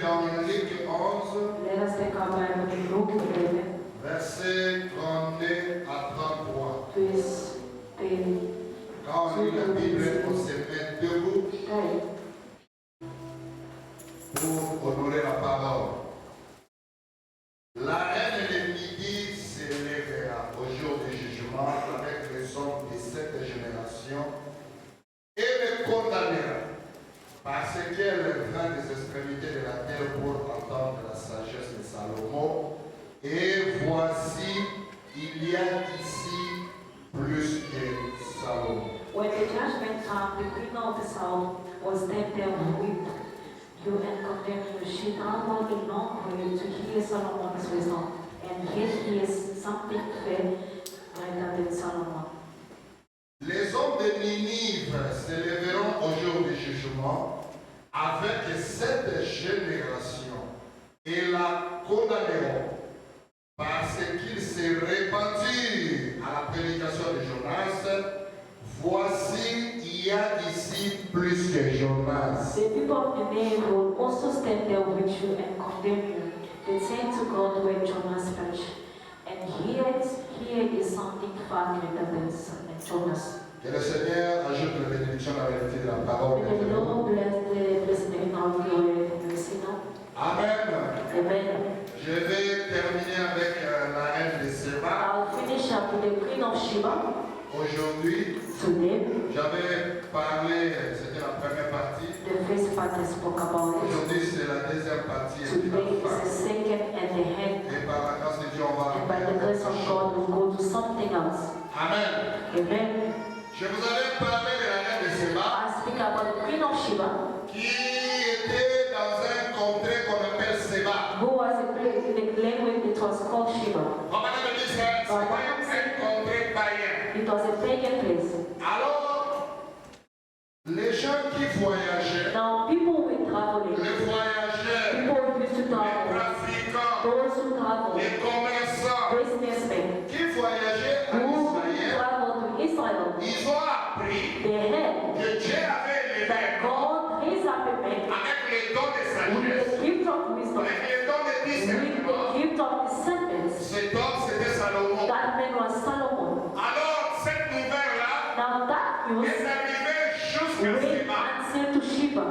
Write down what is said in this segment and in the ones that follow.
dans Luc 11, Let us take our Bible in Luke 11, versets 32 à 33. verse 10. Quand on lit la Bible, on se met debout pour honorer la parole. La reine de midi s'élèvera au jour du jugement avec les hommes de cette génération et les condamnera parce qu'elle vint des extrémités de la terre pour entendre la sagesse de Salomon. Et voici, il y a ici plus que Salomon. When the judgment came, the queen of the south was then there with you and condemned you. She traveled a long way to hear Solomon's wisdom, and yet he is something fair greater than Solomon. Les hommes de Ninive s'élèveront au jour du jugement avec cette génération et la condamneront parce qu'ils se répandirent à la prédication de Jonas. Voici, il y a ici plus que Jonas. The people of Nineveh will also stand there with you and condemn you. They say to God where Jonas perished. And here is something far greater than Jonas. Que le Seigneur ajoute la bénédiction à la vérité de la parole. May the Lord bless the blessing of your mercy. Amen. Amen. Je vais terminer avec la reine de Séba. I'll finish up with the Queen of Sheba. Aujourd'hui, Today, j'avais parlé, c'était la première partie. the first part I spoke about it. Aujourd'hui, c'est la deuxième partie. Et puis Today la is fin. the second and the head. Et par la grâce de Dieu, on va And by the grace of God, we'll go to something else. Amen. Amen. Je vous avais parlé de la reine de Séba I speak about the Queen of Sheba, qui était dans un contrée qu'on appelle Séba. who was a place in the language it was called Sheba. On va dire que c'était un contrée païen. It was a pagan place. Alors, les gens qui voyageaient, Now people were traveling. les voyageurs, People used to les travel. trafiquants, Those who travel. les commerçants Businessmen qui voyageaient en who Israël, traveled to Israel. ils ont appris They heard que Dieu avait élevé that God raised up a man avec les dons de with sagesse, the gift of wisdom, avec les dons de with discernement. the gift of discernment. Cet homme, c'était Salomon. That man was Solomon. Alors, cette nouvelle-là Now that news est arrivée jusqu'à went Séba. until to Sheba.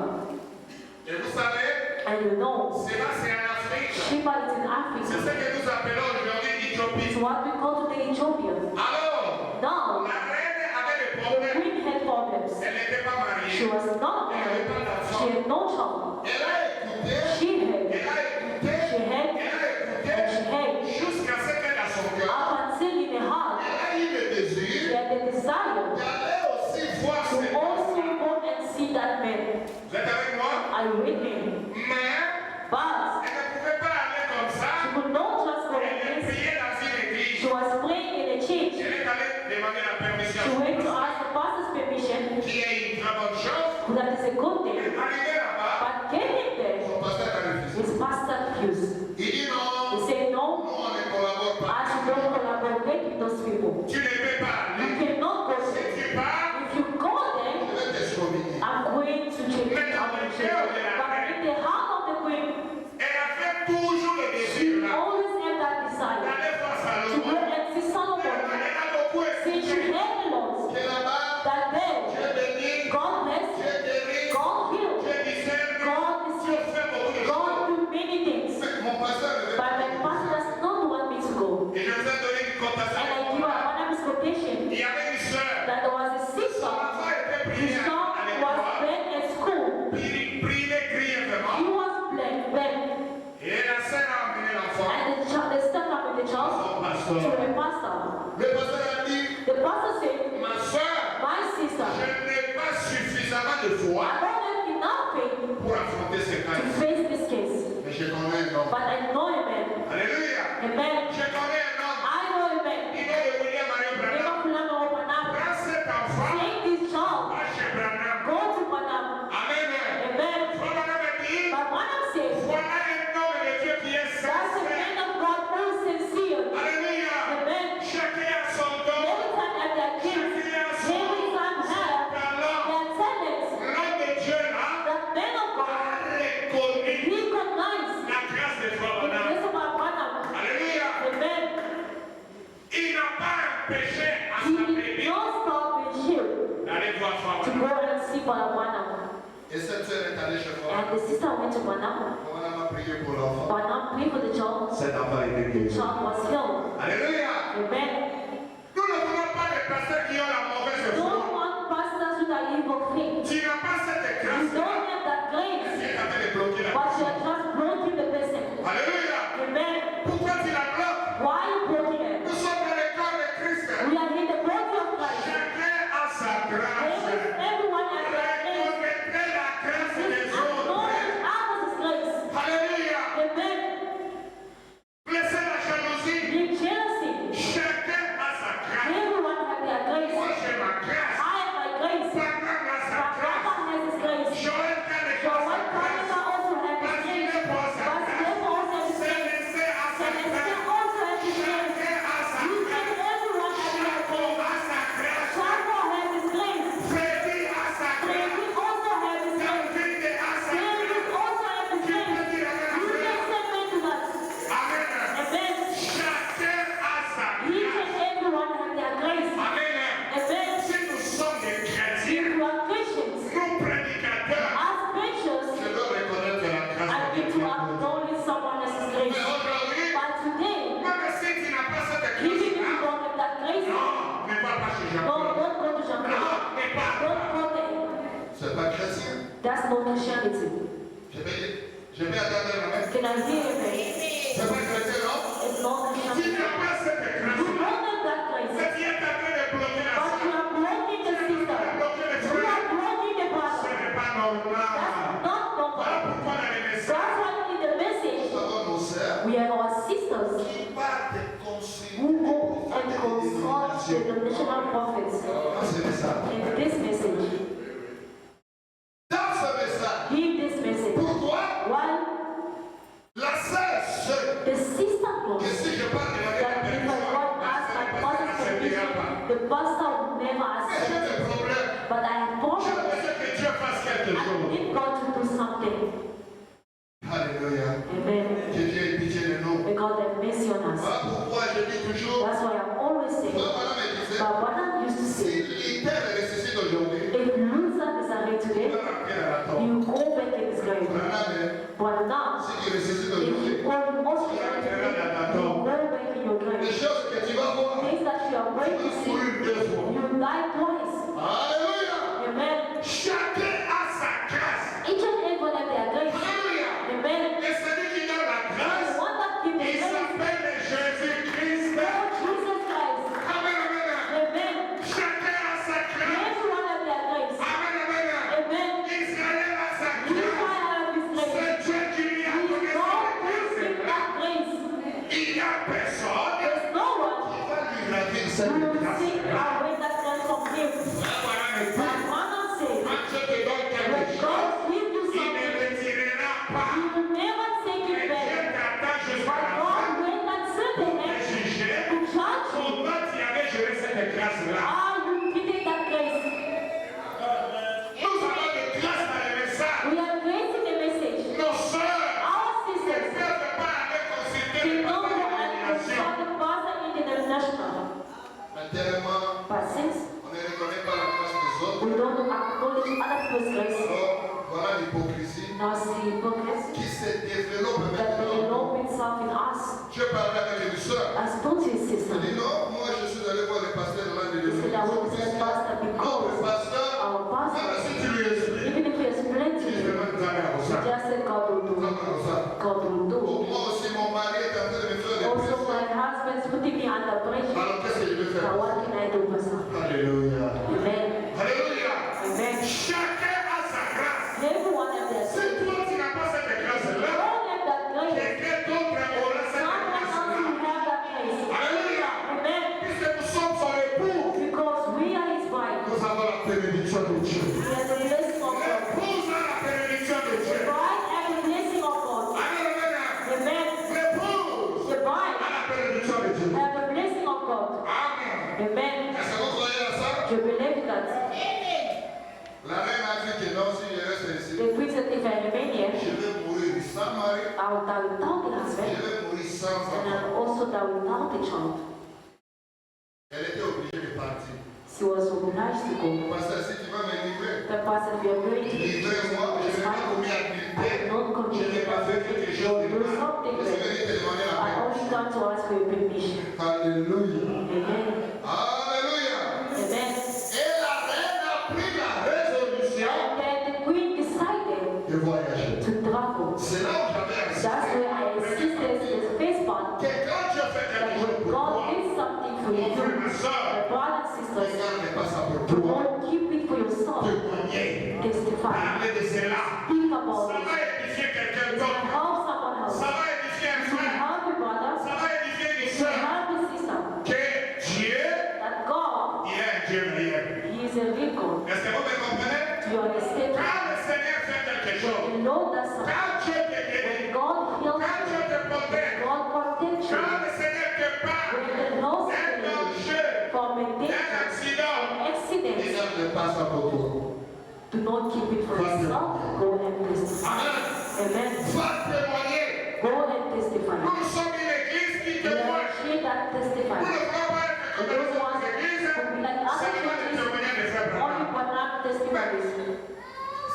Et vous savez, And you know, Séba, c'est en Afrique. Sheba is in C'est Africa. ce que nous appelons aujourd'hui It's l'Éthiopie. what we call today Ethiopia. Alors, Now, la reine avait des the problèmes. queen had problems. Elle n'était pas She mariée. was not married. She had no child. Elle a écouté, She had, elle a écouté, she had, elle a écouté, and she had, jusqu'à ce qu'elle a son cœur. up until in her heart, Elle a eu le she désir had the desire d'aller aussi voir to cet also homme. go and see that man. Vous êtes avec moi? I with him. Mais But elle ne pouvait pas aller comme she ça. could not just go Elle like est this. priée dans une église. She was praying in a church. Elle est allée demander la permission. She went to ask the pastor's permission. Qui est une très bonne chose. That is a good thing. Arrivé là-bas, But getting there, son pasteur a refusé. his pastor refused. Il dit non, He said, nous no, on ne collabore pas. I don't collaborate with those people. Tu ne peux pas You aller. cannot go Si there. tu pars, If you go there, je vais t'excommunier. I'm going to change it. I will change it. But in the heart of the queen, Elle a fait toujours le désir she là. always had that desire D'aller voir to Salomon. go and see Solomon. Elle a beaucoup Since she expliqué had the Lord, que là-bas, that there, Dieu bénit, God bless, Dieu guérit, God heals, Dieu discerne, God is Dieu here, fait beaucoup de choses. God do many things. Mais mon pasteur ne veut But pas. my pastor does not want me to go. Et je vous ai donné une And cotation. I give her, when I'm Branham. On a prié pour l'enfant. Branham prayed for the child. Cet enfant est The guéri. child was healed. Alléluia. Amen. Nous ne voulons pas des pasteurs qui ont la mauvaise foi. Don't want pastors with an evil faith. Tu n'as pas cette You grâce. don't have that Tu grace, es en train de bloquer la but you personne. are just blocking the person. Alléluia. Amen. Pourquoi tu la bloques? Why are you blocking it? Nous sommes dans le corps de Christ. We are in the body of Christ. Chacun a sa grâce. Everyone has their grace. Reconnaîtrez la grâce des autres. Acknowledge others' grace. Alléluia. Amen. Laissez la jalousie. Leave jealousy. Chacun a sa grâce. Everyone has their grace. Moi j'ai ma grâce. I have my grace. Branham a sa But grâce. Papa has his grace. Joël Kaleko So a sa what grâce. Papa also has his grace. But therefore also has his grace. Célestin a sa Celestial grâce. also has his grace. Chacun a sa You grâce. said everyone has their Jacob grace. a sa grâce. Chaco has his grace. Freddy a sa grâce. David also has his grace. David a sa David grâce. also has his Qui grace. peut dire Amen? You can say amen to that. Amen. Amen. Chacun a sa Each grâce. and everyone has their grace. Amen. Amen. Si nous sommes des chrétiens, If you are Christians, nous prédicateurs, as preachers, je dois reconnaître la grâce I de need to Dieu. acknowledge someone else's Mais grace. aujourd'hui, But today, même si tu n'as pas cette even if you grâce-là, don't have that grace, non, ne va pas chez no, Jean-Paul. don't go to Non, Jean-Claude. ne pas. Don't go there. C'est pas chrétien. That's not Christianity. Je vais attendre la main. Can I hear you? C'est pas chrétien, non? It's not Tu Christianity. n'as pas cette You grâce-là. don't have that grace. C'est qui est en train de bloquer la But you sœur. are blocking the sister. Bloquer le You frère. are blocking the Ce brother. n'est pas That's normal. not Voilà normal. pourquoi dans les messages, That's why in the message, nous avons nos sœurs we have our sisters qui partent consulter who go les and consult the denominational prophets. Dans ce message. In this message, Dans ce message. hear this message. Pourquoi? While La sœur seule. the sister knows Que si je parle de la that if I want to ask my pastor's permission, the pastor will never Mais j'ai accept des it. problèmes. But I have J'ai problems. besoin que Dieu fasse quelque I chose. need God to do something. Alléluia. Amen. Que Dieu ait pitié de nous. May God have mercy on us. Voilà pourquoi je dis toujours. That's why I'm always saying, Voilà me disait. but what I used to Si say, Luther ressuscite aujourd'hui, if Luther is alive il today, va rentrer dans la tombe. you go back in his grave. But now, Si il ressuscite if aujourd'hui, you go also alive today, you go back in your les grave. choses que tu vas voir, Things that you are tu going to vas see, mourir deux fois. you die twice. Alléluia. Amen. Chacun a sa grâce. Each and every one have their grace. Alléluia. Amen. Et celui qui donne la The grâce, one that gives the il grace, s'appelle Jésus-Christ. Lord Jesus Christ. Amen, amen. Amen. Chacun a sa grâce. Everyone have their grace. Amen, amen. Amen. Israël a sa Israel grâce. have his grace. C'est Dieu qui lui a donné God cette gives him grâce. that grace. Il n'y a personne There's no one qui va lui ravir who cette will grâce. take away that grace from him. Voilà le But but. Mother said, Quand Dieu te donne quelque when chose, God gives you il ne something, retirera pas. He will never take Mais it Dieu back. t'attend jusqu'à But la God fin went and said to pour te him, juger. to judge you. Comment tu avais géré cette grâce-là? Are you getting that grace? Nous avons de grâce dans le message. We are grace in the message. Nos sœurs Our ne sisters, peuvent pas aller consulter they le don't pasteur go de and l'élimination. consult the pastor in the national. Mais tellement But since on ne reconnaît pas la grâce des autres, we don't acknowledge other people's grace, alors voilà l'hypocrisie now see hypocrisy qui se développe that maintenant. develop itself in us. Je parlais avec une sœur. I spoke to his Elle sister. dit non, moi je suis allé voir le pasteur de l'un de He said, I went to the pastor Non, le because pasteur, our même pastor, si tu lui expliques, even if he explained to il dit you, vraiment jamais à he ça. just said God will do. God will do. Moi aussi, mon mari est en train de me faire des Also, pressions. my husband's putting me under pressure. Alors qu'est-ce que je vais Now, faire? what can I do, Pastor? Alléluia. Amen. Alléluia. Amen. Chacun a sa grâce. Everyone has their Si grace. toi tu n'as pas cette grâce-là, All have that grace. quelqu'un d'autre aura cette Someone else grâce-là. will have that grace. Alléluia. Amen. Puisque nous sommes son époux, Because we are His bride. nous avons la bénédiction de Dieu. We are the blessing of God. L'épouse a la bénédiction de The Dieu. bride has the blessing of God. Alléluia. Amen. L'épouse The bride a la bénédiction de Dieu. has the blessing of God. Amen. Amen. Est-ce que vous croyez à ça? You believe that? La reine a dit que non, si je reste ici, The queen said, if I remain here, je vais mourir sans mari, I will die without the je husband, vais mourir sans and I enfant. will also die without the child. Elle était obligée de partir. She She was obliged to go. Pasteur, si tu vas me livrer, The pastor, if you're going to livrez-moi, je n'ai pas commis adultère, je n'ai pas fait quelque chose de mal. Je suis venu te demander la I paix. only come to ask for your permission. Alléluia. Amen. Alléluia. Amen. Et la reine a pris la résolution And then the queen decided de voyager. to travel. C'est là où j'avais That's insisté. where I insisted in the first part Que quand Dieu fait that quelque chose when pour God toi, did something for mon frère, you, ma soeur, my brothers and sisters, regarde pas ça pour toi. don't keep it for yourself. Témoigner. Testify. Parler de cela. Speak about Ça it. va édifier quelqu'un It will d'autre. help someone else. Ça va édifier un It will frère. help your brother. Ça va édifier une It will soeur. help your sister. Que Dieu, That God, il est un Dieu meilleur. He is a real God. Est-ce que vous me comprenez? Do you understand? Quand le Seigneur fait quelque chose, When the Lord does something, quand Dieu te guérit, when God heals quand Dieu you, te protège, God protects you, quand le Seigneur te parle when the Lord d'un saves you danger, from a d'un danger, accident, an accident, il ne passe pas pour toi. do not keep it for yourself. Go and testify. Amen. Amen. Va témoigner. Go and testify. Nous sommes une église qui We are témoigne. here that testify. Vous ne pouvez pas être We comme don't les want autres to églises, be like other seulement des churches, témoignages de frères only Branham. but not testimonies.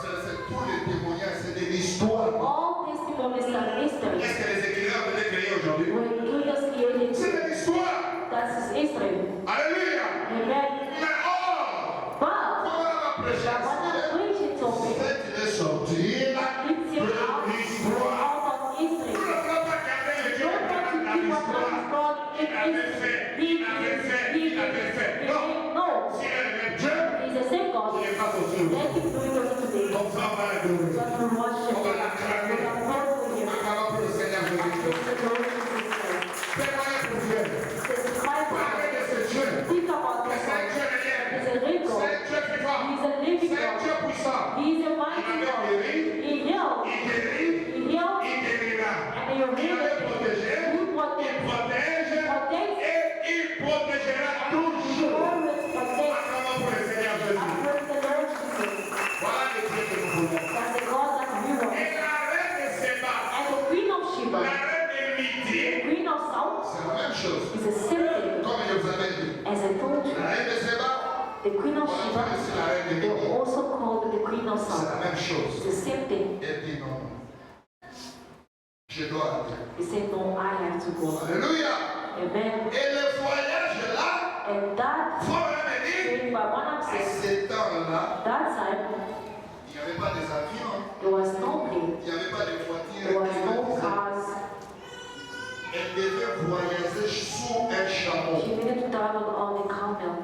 C'est tous les témoignages, c'est de l'histoire. All testimonies are history. Qu'est-ce que les écrivains veulent créer aujourd'hui? When Julius created, C'est de l'histoire. that's his history. Alléluia. Amen. Mais or, But comment on va prêcher I want to à preach it to me. faites-les sortir It's de out l'histoire. of history. Vous ne pouvez pas garder le Dieu Don't want to dans keep what l'histoire. was God in Il avait fait, il avait fait, il avait fait. Non. No, S'il est le même Dieu, he's the same God. il n'est pas possible. Let him do it also today. Comme ça, on va le donner. Just to worship On va him. l'acclamer. We can pray for him. Acclamons pour le Seigneur Jésus-Christ. Praise the Lord Jesus Christ. Témoignez pour Dieu. Testify for Parlez de him. ce Dieu. Think about Mais this c'est un God. Dieu réel. He's a real C'est God. un Dieu vivant. He's a living C'est un God. Dieu puissant. He's a mighty God. He healed. Il guérit, He healed. il guérira. And he will Il avait protégé, He il protects. protège Protects. et il protégera He toujours. always protects. Acclamons pour le Seigneur I Jésus. praise the Lord Jesus. Voilà le Dieu que nous voulons. That's the God that we want. Et la reine de Séba, And the Queen of la Sheba, reine de Midi, the Queen of South, c'est la même chose. is the same thing. Comme je vous avais dit. As I told you, La reine de Séba, the Queen of on Sheba, appelle aussi la reine de they're Midi. also called the Queen of C'est South. la même It's chose. the same thing. Elle dit non. Je dois aller. He said, no, I have to go. Alléluia. Amen. Et le voyage là, And that, faut me dire, thing by one of à says, ce temps-là, that time, il n'y avait pas des avions, there was no plane, il n'y avait pas de there voitures. was no cars. Elle devait voyager sous un chameau. She needed to travel on a camel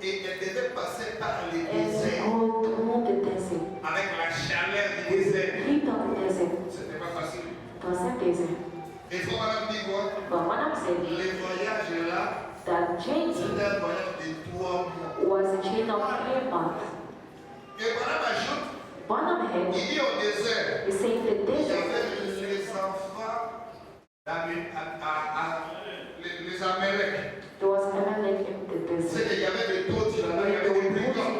Et elle devait passer par les and déserts. go through the desert. Avec la chaleur du désert. Heat of the desert. C'était pas facile. It was a desert. Et faut madame dire quoi? But one of said, Les voyages là, that chain c'était un voyage de 3 mois. was a chain of 3 months. Et madame ajoute, One of il them, dit au désert, he said the il y desert, avait les enfants les Américains. there was Amalek in the desert. C'est qu'il y avait des tautes là-bas, il y avait des brigands.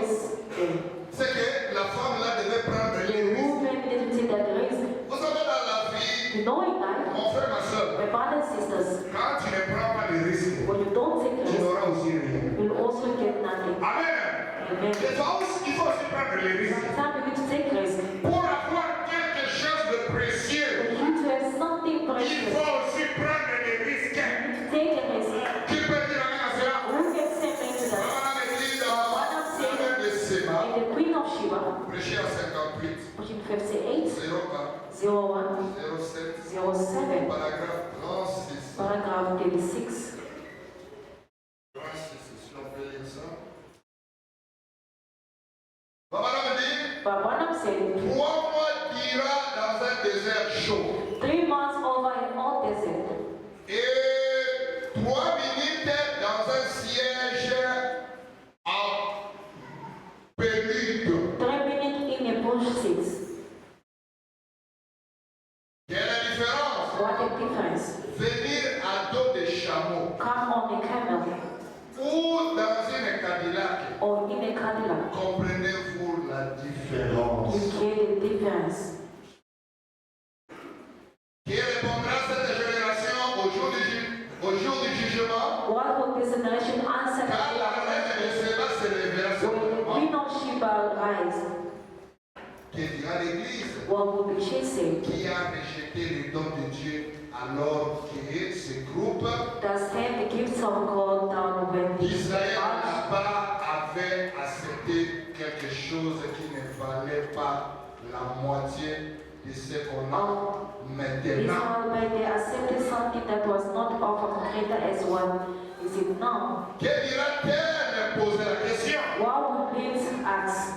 C'est que la femme là devait prendre les The risques. woman didn't see that there is, Vous savez, dans la vie, you know in life, mon frère, ma soeur, my brothers and sisters, quand tu ne prends pas les risques, when you don't take tu risk, n'auras aussi rien. you'll also get nothing. Amen. Amen. Il faut aussi prendre les risques. Sometimes you need to take risk. Pour avoir quelque chose de précieux, For you to have something il precious, faut aussi prendre les risques. you need to take a risk. Qui peut dire amen à cela? Who can say amen to that? Maman me dit dans la reine de Séba, And the Queen of Sheba, prêché à 58, which in 58, 01, 01, 07, 07, paragraphe 36. paragraph 36. 36, si on peut lire ça. Maman me dit, But one of said, 3 mois d'ira dans un désert chaud. 3 months over in all desert, Et 3 minutes dans un siège en pénible. 3 minutes in a bush seat. Quelle est la différence? What a difference. Venir à dos de chameau Come on a camel ou dans une Cadillac. or in a Cadillac. Comprenez-vous la différence? You get the difference. Qui répondra à cette génération au jour du jugement? What will this generation answer? Car la reine de Séba se Que dira l'Église? What will the church say? Qui a rejeté les dons de Dieu alors que ce groupe Does have the gifts of God down when d'Israël the là-bas avait accepté quelque chose qui ne valait pas la moitié de ce qu'on a maintenant? Israel, when they accepted something that was not offered greater as what is it now? Que dira-t-elle? Poser la question. What will it ask?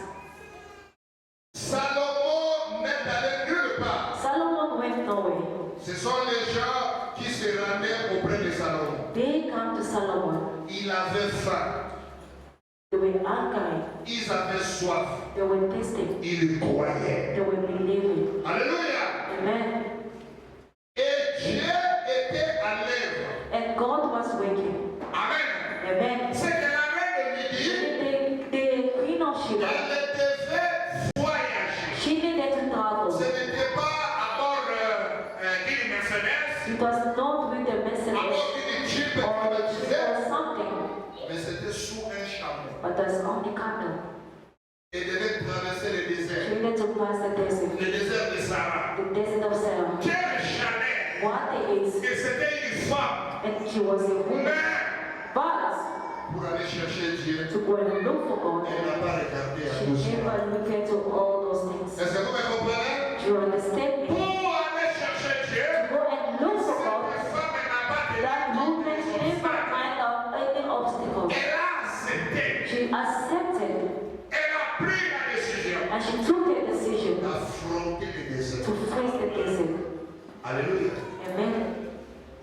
Salomon n'est allé nulle part. Solomon went nowhere. Ce sont les gens qui se rendaient auprès de Salomon. They come to Solomon. Il avait faim. They were hungry. Ils avaient soif. They were thirsty. Ils croyaient. They were believing. Alléluia. Amen. Et Dieu était à l'œuvre. And God was working. Amen. Amen. C'est que la reine de Midi, The queen of Sheba, elle devait voyager. she needed to Ce travel. n'était pas à bord d'une Mercedes, It was not with the à Mercedes bord d'une Jeep or climatisée, something, mais c'était sous un chameau. but that's on the camel. Et devait traverser le She désert. needed to pass the desert, Le désert de Sahara. the desert of Sarah. Quel chalet! What it is, Et c'était une femme. and she was a woman. Mais But pour aller chercher Dieu, to go and look for God, elle n'a pas regardé à she tout ça. never looked into all those things. Est-ce que vous me comprenez? Do you understand me? Pour aller chercher Dieu, To go and look for God, cette femme n'a pas de that movement never kind of any obstacle. Elle a accepté. She accepted Elle a pris la décision and she took a decision d'affronter le désert. to face the desert. Alléluia. Amen.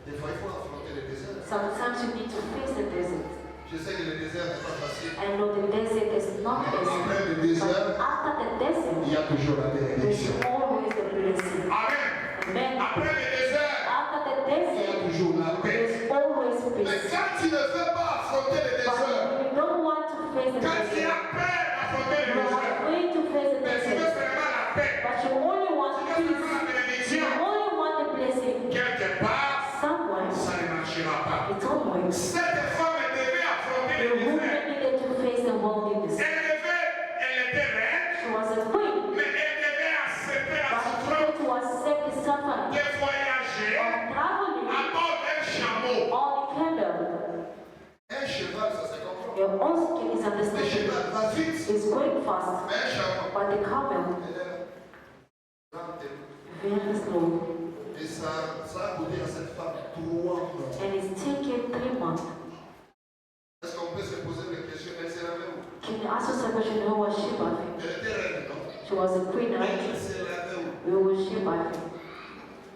Des fois, il faut affronter le désert. Sometimes you need to face the desert. Je sais que le désert n'est pas facile. I know the desert is not easy. Après le désert, But after the desert, il y a toujours la there's bénédiction. always the blessing. Amen. Amen. Après le désert, After the il y a desert, toujours la paix. there's always Mais peace. quand tu ne veux pas affronter le But désert, when you don't want to face the quand tu desert, as peur d'affronter le you are désert, afraid to face the mais tu veux desert, seulement la paix, but you only want tu veux seulement peace. la You bénédiction, only want the blessing. quelque part, Somewhere, ça ne marchera pas. it don't work. Cette femme devait affronter The le désert. woman needed to face the wilderness. Elle était reine, She was a queen, mais elle devait accepter la but she souffrance needed to accept the suffering de voyager of traveling à bord d'un chameau. on a camel. Un cheval, ça se comprend. Your own skin is Le understanding. cheval va vite, It's going fast, mais un chameau, but the camel elle est lente. very slow. Et ça a coûté à cette femme 3 mois. And it's taken 3 months. Est-ce qu'on peut se poser des questions? Elle s'est lavée où? Can you ask yourself a question? Who was Sheba? Elle était reine, non? She was a queen, Elle right? s'est lavée où? Who was Sheba?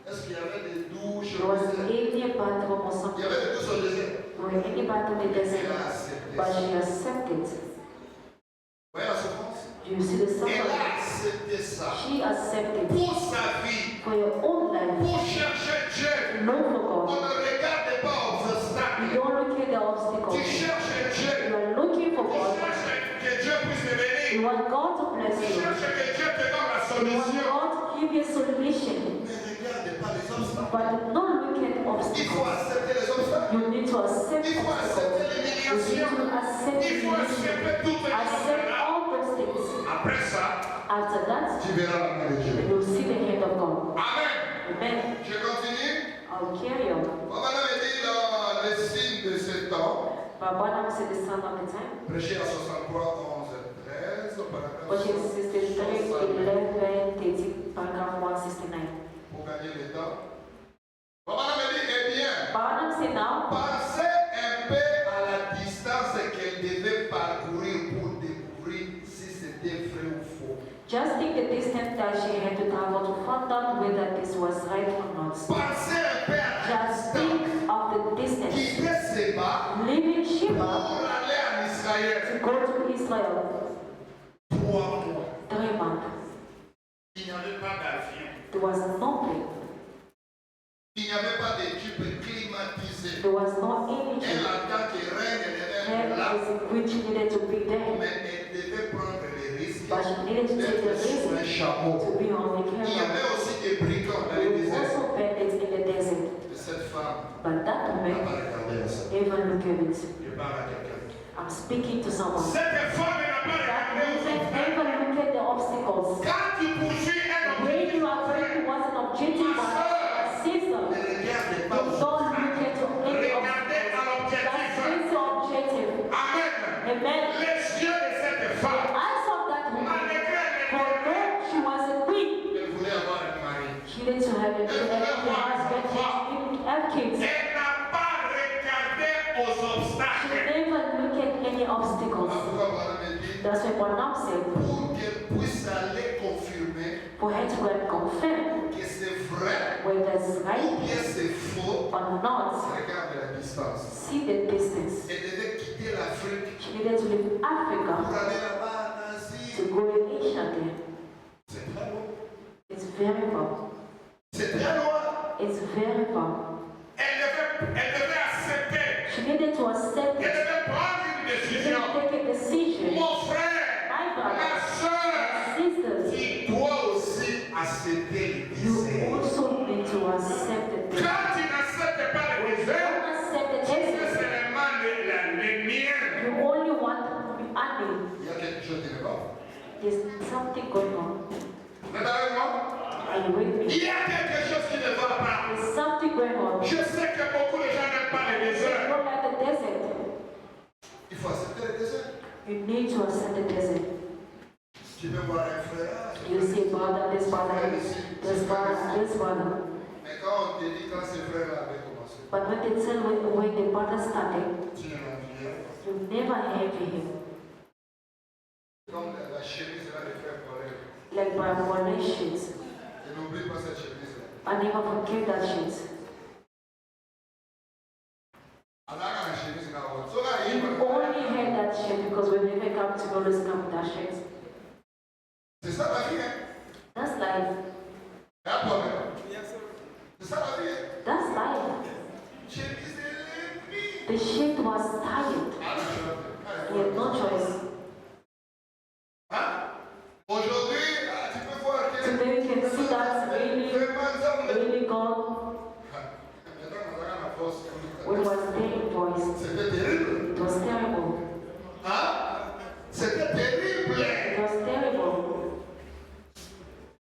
Est-ce qu'il y avait des douches There au was désert? any bathroom or Il y something. avait des douches au désert. Or any bathroom in the Elle desert. a accepté. But ça. she accepted. Vous voyez la souffrance? Do you see the Elle a suffering? accepté ça. She accepted Pour sa vie, for your own life. pour chercher Dieu. No for On God. ne regarde pas aux You obstacles. don't look at the Tu obstacles. cherches Dieu. You are looking for Tu God. cherches que Dieu puisse te bénir. You want God to bless Tu you. cherches que Dieu te donne la You want solution. God to give you a solution. Ne regarde pas les obstacles. But don't look at Il faut obstacles. accepter les obstacles. You need to accept Il faut accepter obstacles. You need l'humiliation. to accept Il faut humiliation. accepter toutes les Accept choses-là. all those things. Après ça, After that, tu verras la main de Dieu. you'll see the hand of God. Amen. Amen. Je continue. I'll carry on. On va me dire dans les signes de ce temps. But what I'm saying the son of the time. Prêcher à 63, 11, 13. Which is 63, 11, 13, paragraph 169. Pour gagner le temps. On va me dire, eh bien, But what I'm saying now, pensez un peu à la distance qu'elle devait parcourir pour découvrir si c'était vrai ou faux. just think the distance that she had to travel to find out whether this was right or not. Pensez un peu à la Just distance think of the distance. quitter Séba Leaving Sheba pour aller en Israël. to go to Israel 3 mois. 3 months. Il n'y avait pas d'avion. There was no plane. Il n'y avait pas de tube climatisé. There was no any Elle, en tant que reine, elle était là. head which needed to be there. Mais elle devait prendre les risques But she needed to take the d'être sur un risk chameau. to be on the Il y camel. avait aussi des brigands dans There le was désert. also bandits in the desert. Et cette femme But that n'a woman, pas regardé à ça. even look at it. Je parle à quelqu'un. I'm speaking to someone. Cette femme n'a pas regardé aux obstacles. never look at the obstacles. Quand tu poursuis un When objectif, you are going towards an objective, a system, ne regarde pas don't aux look obstacles. at any Regardez à l'objectif. That's your objective. Amen. Amen. Les yeux de cette femme, I saw that woman. malgré Although she was a queen, elle voulait avoir un mari. she needed to have a husband, have kids. Elle n'a pas regardé aux She obstacles. never look at any obstacles. Pourquoi voilà me dit, That's why Bonham said, pour qu'elle puisse aller confirmer for her to go and confirm que c'est vrai whether it's ou right bien c'est faux, or not, regarde la distance. see the distance. Elle devait quitter l'Afrique She needed to leave pour Africa aller là-bas en Asie. to go in Asia there. C'est très loin. It's very far. C'est très loin. It's very far. Elle devait accepter. She needed to accept Elle it. devait prendre une She needed décision. to take a decision. Mon frère, My ma brother, soeur, sisters, tu dois aussi accepter le you désert. also need to accept it. Quand tu n'acceptes pas le désert, Don't accept the tu fais destiny. seulement les miens. You only want to be happy. Il y a quelque chose qui ne va pas. There's something going on. Vous êtes avec moi? Are you with me? Il y a quelque chose qui ne va pas. There's something going on. Je sais que beaucoup de gens n'aiment pas le You désert. don't like the desert. Il faut accepter le désert. You need to accept the desert. Tu peux voir un frère. You see brother, this brother, this brother, this brother. Mais quand on te dit quand ce frère avait commencé, But when they tell when the brother started, tu ne l'enviais pas. you never envy him. Comme la chemise là des frères Paul. Like my one sheets. Et n'oublie pas cette chemise là. I never forget that sheet. Alors la chemise là, on saura You only had that sheet because we never come to always come with that sheet. c'est ça la vie, hein? That's life. Et un problème. C'est ça la vie, hein? That's life. Chemise est The sheet was tired. He had no choice. Hein? Aujourd'hui, tu peux voir que Today you can see that's really God. It was their voice. C'était terrible. It was terrible. Hein? C'était terrible. It was terrible.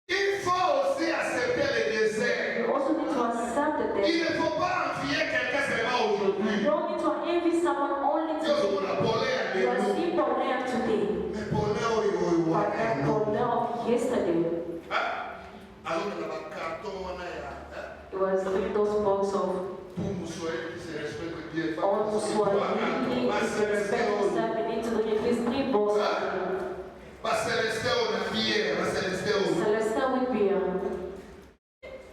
Il faut aussi accepter le désert. You also need to accept the Il death. ne faut pas envier quelqu'un seulement You aujourd'hui. don't need to envy someone only Dieu vous today. l'a parlé à You are nous. still Paulette today. Mais pour nous, But that Paulette of yesterday, alors que dans le carton, on a it was like those box of pour Moussoï qui se respecte bien. all Swahili, if you respect yourself, you need to do at least 3 boxes. Va se rester au navire, va se rester au. Celeste with beer.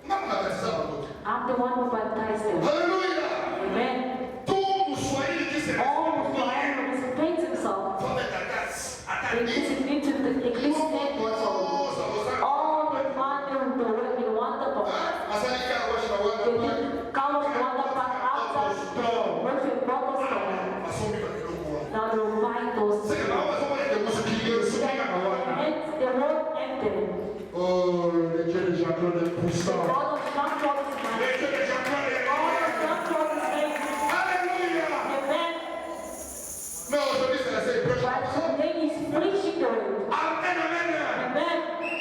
Moi, on appelle ça pour d'autres. I'm the one who baptized them. Alléluia. Amen. Tout Moussoï qui se All respecte who bien. respect himself, Faut mettre à tasse, à they tasse. need to at least stand for all the money of the world in wonderful. Masanika washa They wanda did count wonder part outside with your bottle store. masomi bakidogo. Now they buy those. C'est que là on va voir les musiques qui And the road ended. Oh, le Dieu de Jean-Claude est The puissant. God of Jean-Claude is Le mighty. Dieu de Jean-Claude est God grand. of Jean-Claude is mighty. Alléluia. Amen. Mais aujourd'hui c'est la seule prêche. But today he's preaching the word. Amen, amen. Amen.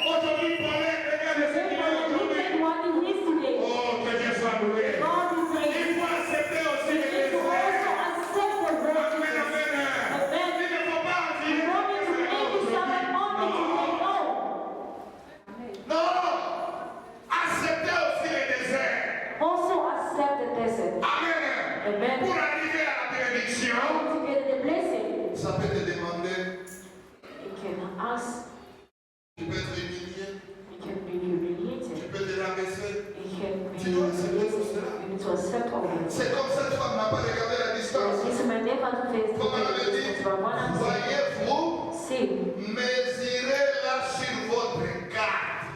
Aujourd'hui Paulin, regarde ce qu'il est Look aujourd'hui. at what he is today. Oh, que Dieu soit loué. God is Il mighty. faut accepter aussi You les need to désirs. also accept the word. Amen, amen. Amen. Il ne faut pas en You dire. don't need to envy someone only to say no. Non. Acceptez aussi les désirs. Also accept the desert. Amen. Amen. Pour arriver à la bénédiction, To get the blessing, ça peut te demander, you can ask, tu peux être humilié, you can be humiliated, tu peux te rabaisser. you can be Tu dois accepter tout humiliated. cela. You need to accept all this. C'est comme cette femme n'a pas regardé la distance. This may never face Comme elle avait the dit, distance, but what I'm saying, voyez-vous, see, mesurez-la sur votre carte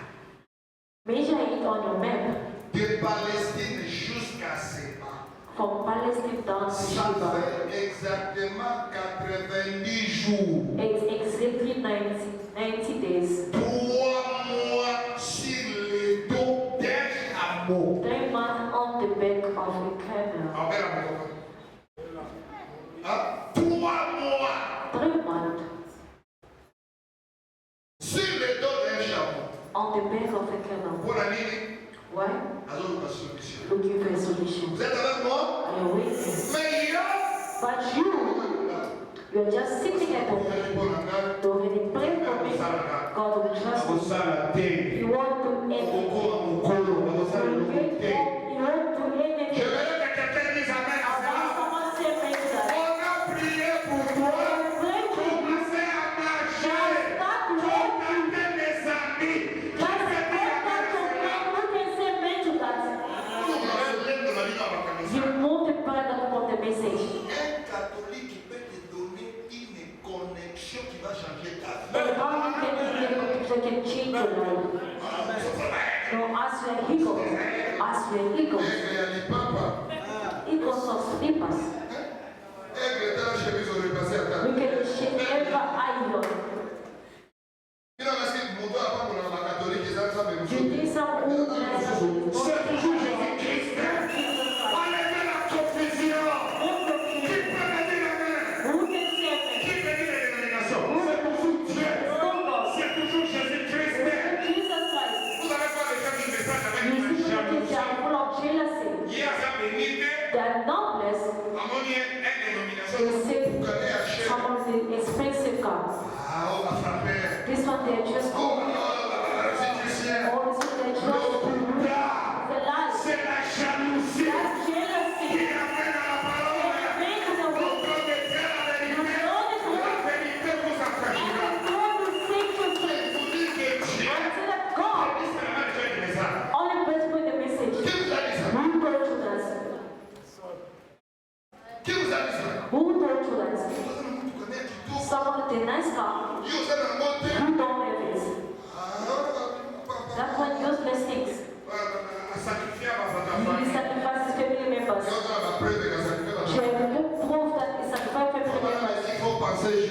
measure it on your map de Palestine jusqu'à Séba. from Palestine down to Ça Sheba. fait exactement 90 jours. It's exactly 90 days. 3 mois sur le dos d'un chameau. 3 months on the back of a camel. Amen, amen. Hein? 3 mois. 3 months. Why? Looking for a solution. Vous êtes avec moi? Are you waiting? Mais il y a But you're just sitting at home. Don't really pray for me. God will trust you. You won't do anything. You won't do anything. j'aimerais que quelqu'un dise amen à ça. Someone say amen to that. On a prié pour toi. Pray for you. Commencez à marcher. Contactez mes amis. Just contact your friend who can say amen to that. You multiply the of the message. Un catholique qui peut te donner une connexion qui va changer ta vie. But how you can change your life? So as we are eagles, eagles of sleepers, we can shake every iron. You need some old expensive cars. This one they just the lies. That's jealousy. Someone with a nice car, you don't have it. That's what useless things. You sacrifice his family members. You prove that he sacrificed family members.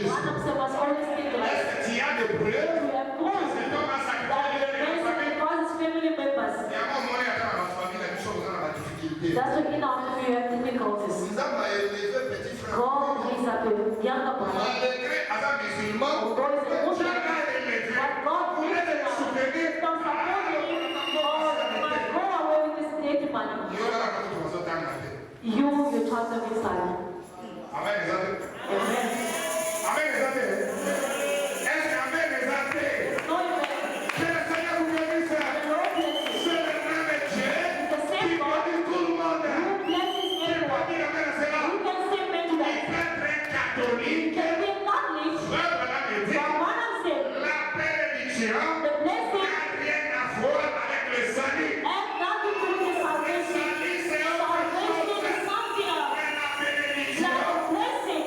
One of them must always think like you have proof that he sacrificed his family members. That's why in our family we have difficulties. God raised up a younger brother. You trust him inside. Amen. Amen. Amen. No, amen. The same God who blesses everyone. You can say amen to that. Can be Catholic, but one of them, the blessing and nothing to do with salvation. Salvation is something else. Like a blessing.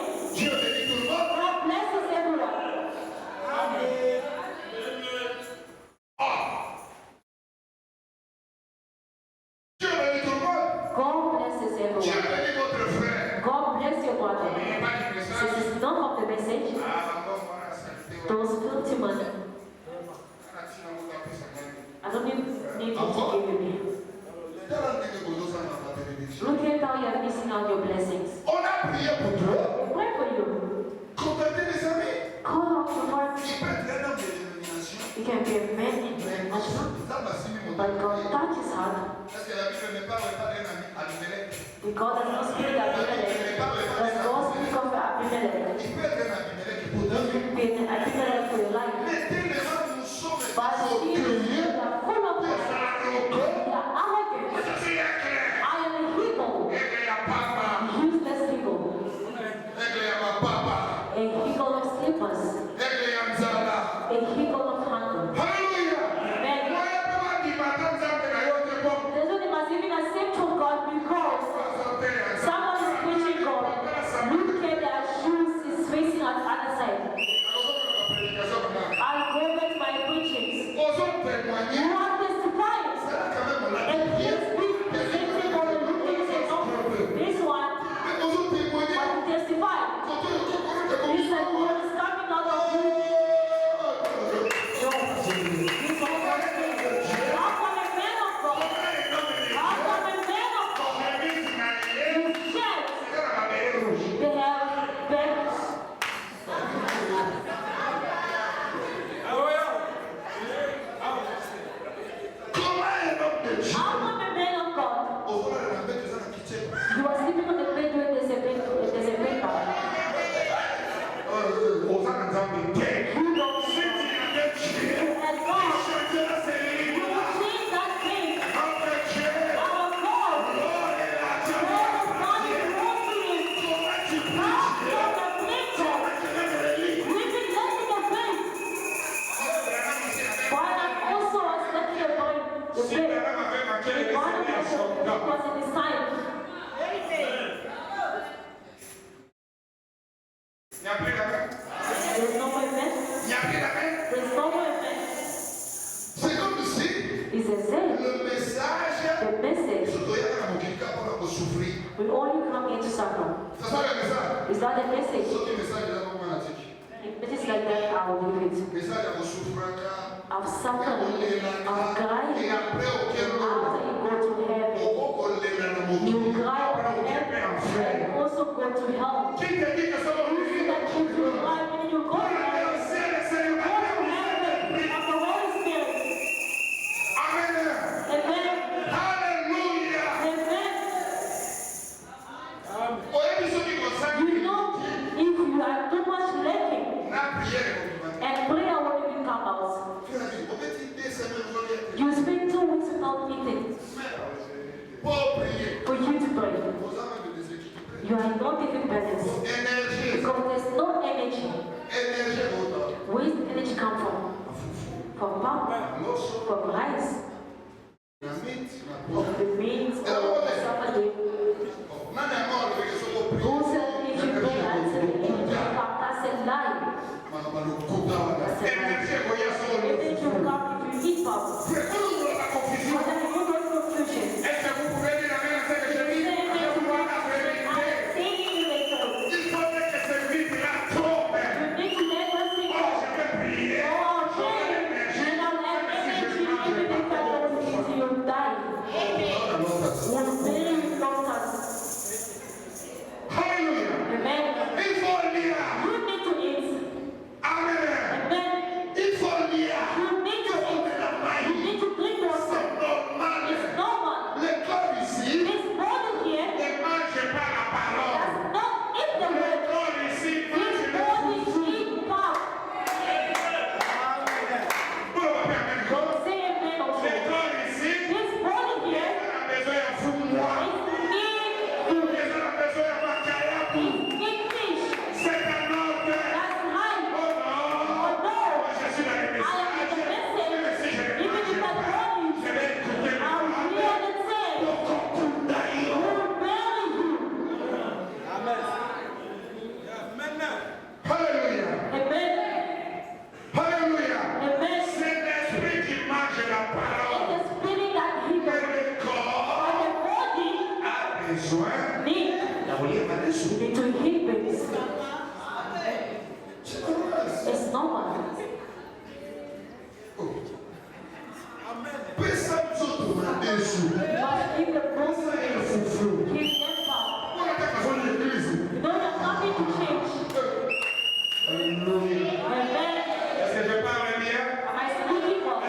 God blesses everyone. God blesses everyone. God bless your brother. This is none of the message. Those filthy money. I don't need you to give me. Look at how you are missing out your blessings. On a prié pour toi. We pray for you. Contactez les amis. Call out your friends. Il peut être un homme de dénomination. You can be a man in denomination, but God touches his heart. Est-ce que la Bible ne parle pas d'un ami Abimelech? Because there's no spirit of Abimelech. There's no spirit of Abimelech. Il peut être un Abimelech pour You donner. can be an Abimelech for your life. Mais tellement nous sommes But still, you are full of pride. You are arrogant. I am a hero. Useless hero. A hero of slippers. A hero of hunger. Amen. There's only must even accept from God because someone is preaching God. Look at their shoes is facing on the other side. We only come here to suffer. C'est ça le message. Is that the message? Ce message est vraiment magnifique. If it is like that, I will leave it. Message à vos souffrances. Of suffering, of Et crying. après, auquel After you go to heaven, you cry on heaven and also go to hell. Qui te dit que ça va You see that if you cry when you go to heaven, go to heaven of the Holy Spirit. Amen. Amen. Alléluia. Amen. You know, if you are too much lacking and prayer won't even come out. You spend 2 weeks without eating for you to pray. You are not even balanced because there's no energy. Where does the energy come from? From pump, from rice, of the meat, of the Saturday. Who said if you pray answer, if you practice and lie? If you come, if you eat pop, then you go to confusion. It's normal. But if the person is his empire, no, there's nothing to change. Amen. Am I speaking well?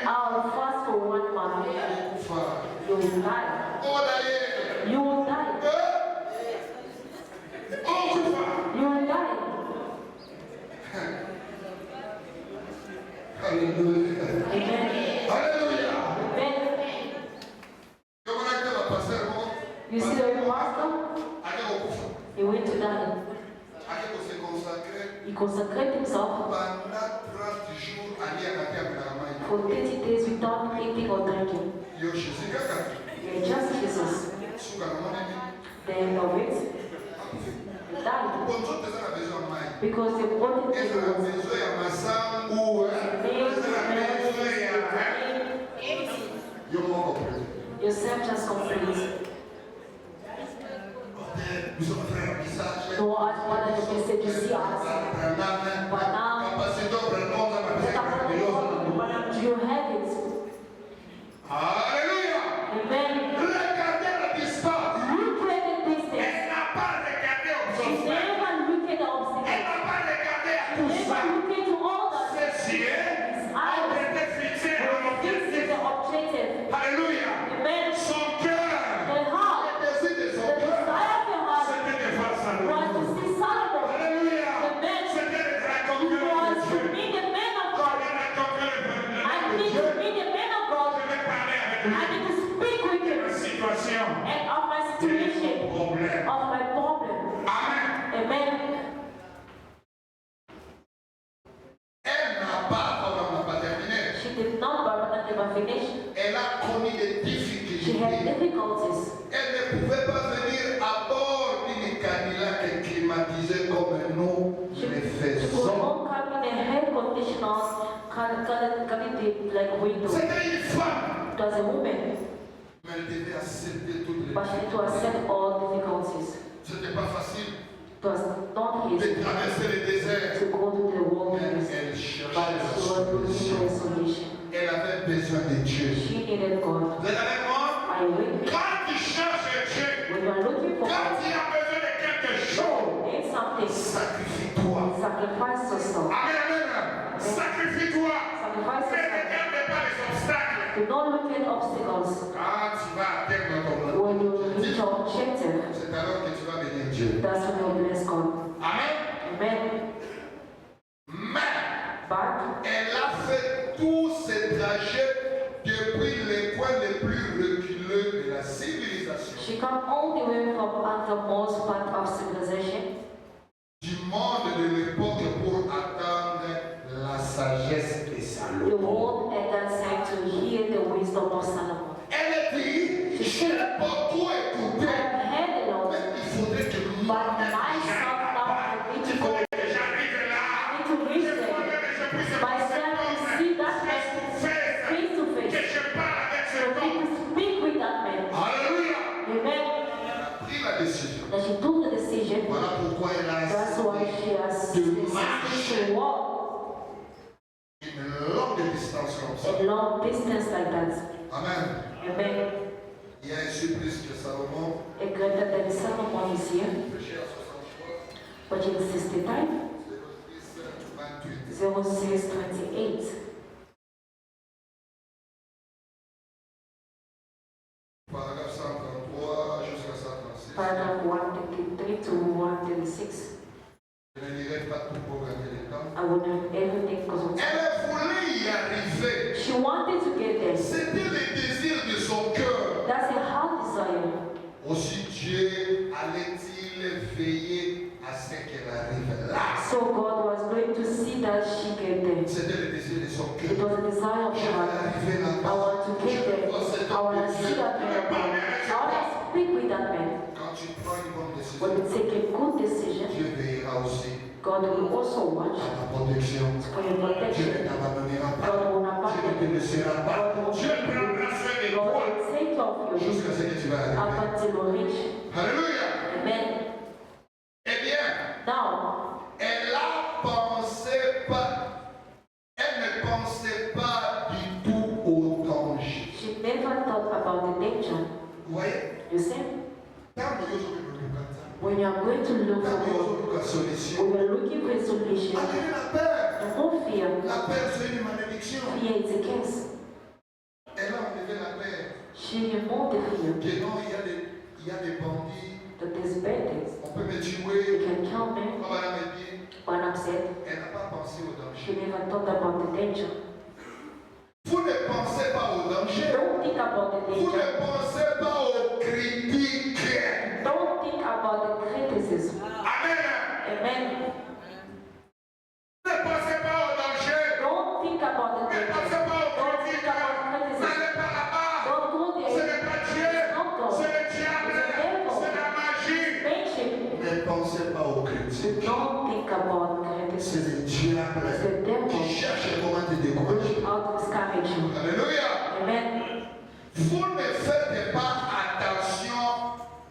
I'll fast for 1 month. You will die. You will die. You will die. Hallelujah. Amen. Hallelujah. Amen. You see the pastor? He went to die. He consecrated himself for 30 days without eating or drinking. Yeah, just Jesus. Then of it, he died. Because the body is yourself just complete. No, as one of the messages see us. But now, you have it. Hallelujah. Amen. Regardez le distance. You created this thing. Elle n'a pas regardé aux She autres. never looked at the Elle obstacle. n'a pas regardé à tout She ça. never looked into all that. Ses yeux Eyes étaient fixés à were fixed l'objectif. with the objective. Alléluia. Amen. Son cœur, The heart, le désir de the son cœur, desire of your heart c'était de faire Salomon. was to see Solomon. Alléluia. Amen. C'était de It conquérir was le to Dieu. be the man of Quand God. il a conquéré I le need Dieu, to be the man of God. je vais parler avec I lui. need to speak with De him la situation, and of my de situation, problème. of my problem. Amen. Amen. Elle n'a pas, comme on n'a pas terminé, She did not, but never finished. elle a connu des difficultés She had difficultés. difficulties. Elle ne pouvait pas venir à bord d'une Cadillac climatisée comme nous le She could faisons. not come in a air conditioners, like window. C'était une femme, It was a woman, mais elle devait accepter toutes les but she had to accept all difficulties. C'était pas facile It was not de easy traverser le désert. to go to the Mais wilderness, elle but cherchait la she was looking for a solution. solution. Elle avait besoin de Dieu. She needed God. Vous êtes avec moi? Are you with me? Quand tu cherches Dieu, When you are looking for quand God, tu as besoin de quelque chose, show in something. sacrifie-toi. Sacrifice yourself. Amen, amen. Sacrifie-toi. Sacrifice Ne yourself. regarde pas les obstacles. Do not look at obstacles. Quand tu vas atteindre ton When you reach objectif, your objective, c'est alors que tu vas bénir Dieu. that's when you bless God. Amen. Amen. Mais But elle a fait tous ces trajets depuis les coins les plus reculeux de la civilisation, she come all the way from the most part of civilization, du monde de l'époque pour attendre la sagesse de the Salomon. world at that time to hear the wisdom of Solomon. Elle dit, je n'ai pas tout I écouté, have heard a lot, mais il faudrait que but moi-même myself now I need to il go. faudrait que j'arrive là, I need to reach que there. moi-même je puisse Myself to see that man face to que face. je parle avec So cet we homme. can speak with that man. Alléluia. Amen. Elle a pris la décision. That she took the decision. Voilà pourquoi elle a That's why accepté she has decided to walk une longue distance comme ça. a long distance like that. Amen. Amen. Il y a un supplice que Salomon A greater than Solomon is here, péché à 63, but in 65, 06, 28. 06:28. Paragraphe 133 jusqu'à 136. Paragraph 133 to 136. Je ne lirai pas tout pour gagner le temps. I will have everything because of time. Elle voulait y arriver. She wanted to get there. C'était le désir de son cœur. That's a heart desire. Aussi Dieu allait-il veiller à ce qu'elle arrive là. So God was going to see that she get there. C'était le désir de son It cœur. was a desire of Je her vais heart. arriver I là-bas. want to Je get vais there. voir cet I homme want to de see Dieu. that Je vais man. parler avec I cet want to homme. speak with that man. Quand tu prends une bonne When décision, you take a good decision, Dieu veillera aussi God will also watch à ta protection. for your Dieu ne protection. t'abandonnera pas. God will not Dieu ne te abandon you. laissera pas. Dieu prendra soin de God toi will take care of you jusqu'à ce que tu vas up arriver. until you reach. Alléluia. Amen. Eh bien, Now, elle ne pensait pas du tout au danger. she never thought about the danger. Vous voyez? You see, Quand nous sommes dans when you are going to look quand nous for, sommes dans la solution, when you are looking for a solution, avec la peur. don't fear. La peur, c'est une malédiction. Fear is a curse. Elle a enlevé la peur. She removed the fear Que non, il y a des bandits. that there's bad things. On peut me You tuer. can kill me. Comme elle m'a dit, But I'm said, elle n'a pas pensé au she danger. never thought about the danger. Vous ne pensez pas au danger. Don't think about the Vous danger. ne pensez pas aux critiques. Don't think about the criticism. Amen. Amen. Ne pensez pas au danger. Don't think about the Ne danger. pensez pas aux Don't think critiques. about criticism. N'allez pas là-bas. Don't go Ce there. n'est pas Dieu. C'est le diable. C'est la magie. Magic. Ne pensez pas aux critiques. Don't think about C'est criticism. le diable It's the devil qui cherche comment te décourager. out to discourage you. Alléluia. Amen. Vous ne faites pas attention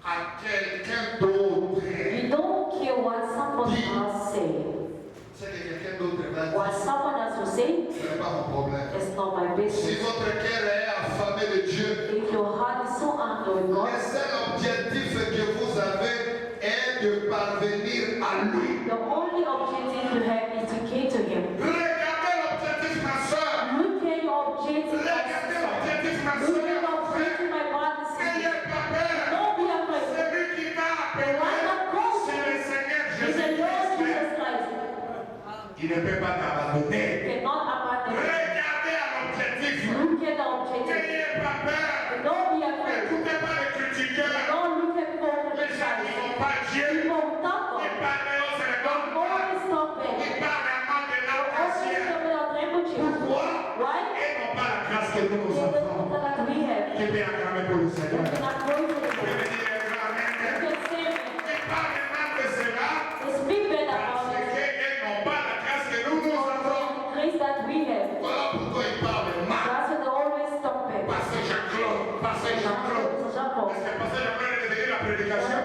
à quelqu'un d'autre. You don't care what somebody else say. C'est que quelqu'un d'autre va dire. What someone else will say Ce n'est pas mon problème. is not my Si business. votre cœur est affamé de Dieu, If your heart is so angry with God, le seul objectif que vous avez est de parvenir à lui. the only objective you have is to get to Him. Regardez l'objectif, ma soeur. Look at your objective, my Regardez sister. l'objectif, ma Look soeur. at your objective, my brother, sister. N'ayez pas peur. Don't be afraid. Celui qui t'a appelé, c'est le Seigneur It's the Lord Jésus-Christ. Jesus Christ. Il ne peut pas t'abandonner. You cannot abandon Him. Regardez à l'objectif. Look at the objective. N'ayez pas peur. Don't be afraid. N'écoutez pas les critiqueurs. Don't look at people who Les gens qui criticize. n'ont pas Dieu. People who talk Ils God. parlent de haut, c'est le Don't bon. always stop Ils it. parlent vraiment de Always l'ancien. come without language. Pourquoi? Why? Ils n'ont pas la grâce que nous Because avons. that we have. pasteur Jean-Claude. Est-ce que le pasteur Jean-Claude est devenu la prédication?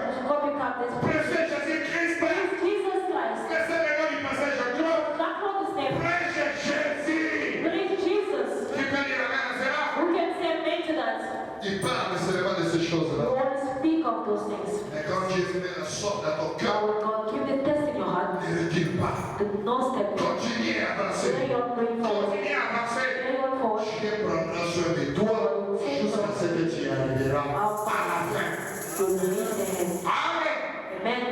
Prêchez Jésus-Christ. Jesus Christ. Laissez le nom du pasteur Jean-Claude. Jean-Claude is there. Prêchez Jésus. Believe Jesus. Tu peux dire amen à cela? Who can say amen to that? Il parle seulement de ces You choses-là. want to speak of those things. Mais quand Jésus met la sorte dans ton cœur, Now, when God give the test in your heart, ne recule pas. the no step back. Continue à avancer. Carry on going forward. Continue à avancer. Carry on forward. Dieu prendra soin de toi jusqu'à ce que tu arriveras à la fin. To lead the hand. Amen. Amen.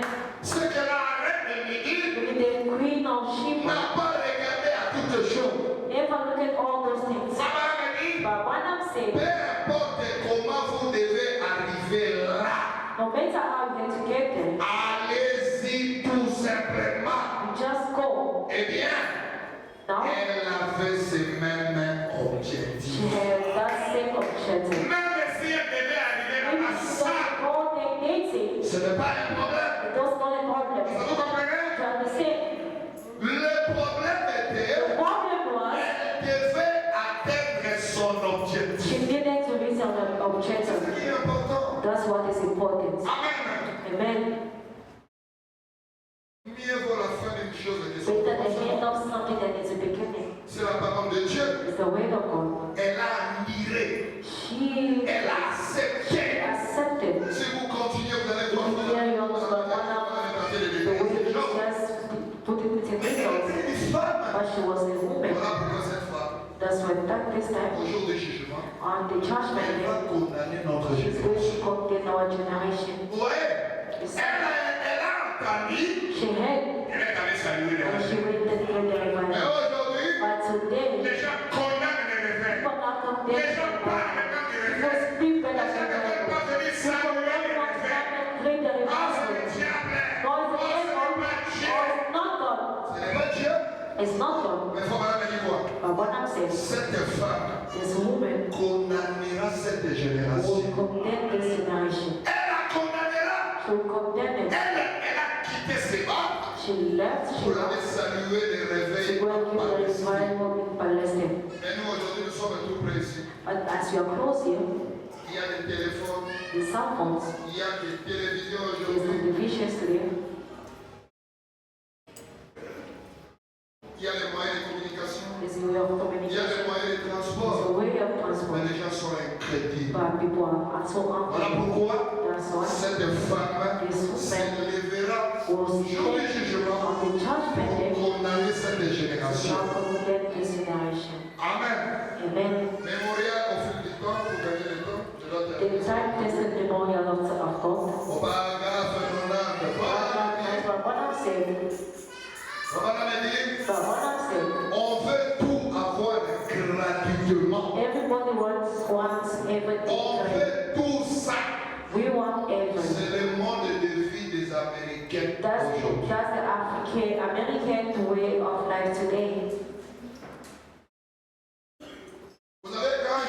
Ce que la reine de midi The Queen of Sheba n'a pas regardé à toutes choses. ever look at all those things. Ça va me dire, But what I'm saying, peu importe comment vous devez arriver là, no matter how you get to get there, allez-y tout simplement. you just go. Eh bien, Now, elle avait ce même she objectif. has that same objective. Même si elle devait arriver Maybe à she ça, doesn't go there dating. ce n'est pas un problème. That's not a problem. Vous comprenez? You understand? Le problème était, The problem was, elle devait atteindre son objectif. she needed to reach her C'est ce objective. qui est important. That's what is important. Amen. Amen. Mieux vaut la fin d'une chose que son Better the commencement. end of something than its beginning. C'est la parole de Dieu. It's the word of God. Elle a admiré. She Elle a accepté. accepted. Si vous continuez, vous allez voir. Here you almost got one hour. The way you just put it in details. C'est une femme. But she was a woman. Voilà pourquoi cette femme, That's why that this time, au jour du jugement, on the judgment elle va day, condamner notre is going génération. to condemn our generation. Vous voyez, elle a entendu. She had, Elle est allée saluer les and she gens. went to the Mais revival. aujourd'hui, But today, les gens condamnent les réveils. people are Les condemning gens parlent maintenant du people réveil. speak better Les gens than ne veulent the pas venir People saluer les don't want to réveils. come and play the Oh, c'est revival. le diable. No, Oh, it's the c'est devil, pas or Dieu. it's not God. Ce n'est pas Dieu. It's not God. Mais il faut maintenant me dire quoi? But what I'm saying, Cette femme this woman condamnera cette will génération. condemn this generation. Elle la condamnera. She will condemn it. Elle a quitté ses bancs She left, she pour aller went saluer les to réveils go and give the palestiniens. revival in Palestine. Et nous aujourd'hui nous sommes tout près ici. But as you are close here, Il y a des téléphones, the cell phones, il y a des télévisions there's aujourd'hui, televisions today, il y a les moyens de communication, there's a way of il y a communication, les moyens de there's transport. a way of Mais transport. les gens sont incrédules. But people are so Voilà hungry. pourquoi That's why cette femme s'élèvera au will jour du stand jugement on the judgment day pour condamner cette to génération. condemn this generation. Amen. Amen. Mémorial au fil du temps, pour gagner le temps, je dois The terminer. time-tested memorial of God. Au paragraphe 90, That's what I'm saying. voilà me dit, But what I'm saying, on veut tout avoir gratuitement. everybody wants On everything. veut tout ça. We want everything. C'est le mode de vie des Américains That's aujourd'hui. the American way of life today. Vous savez, quand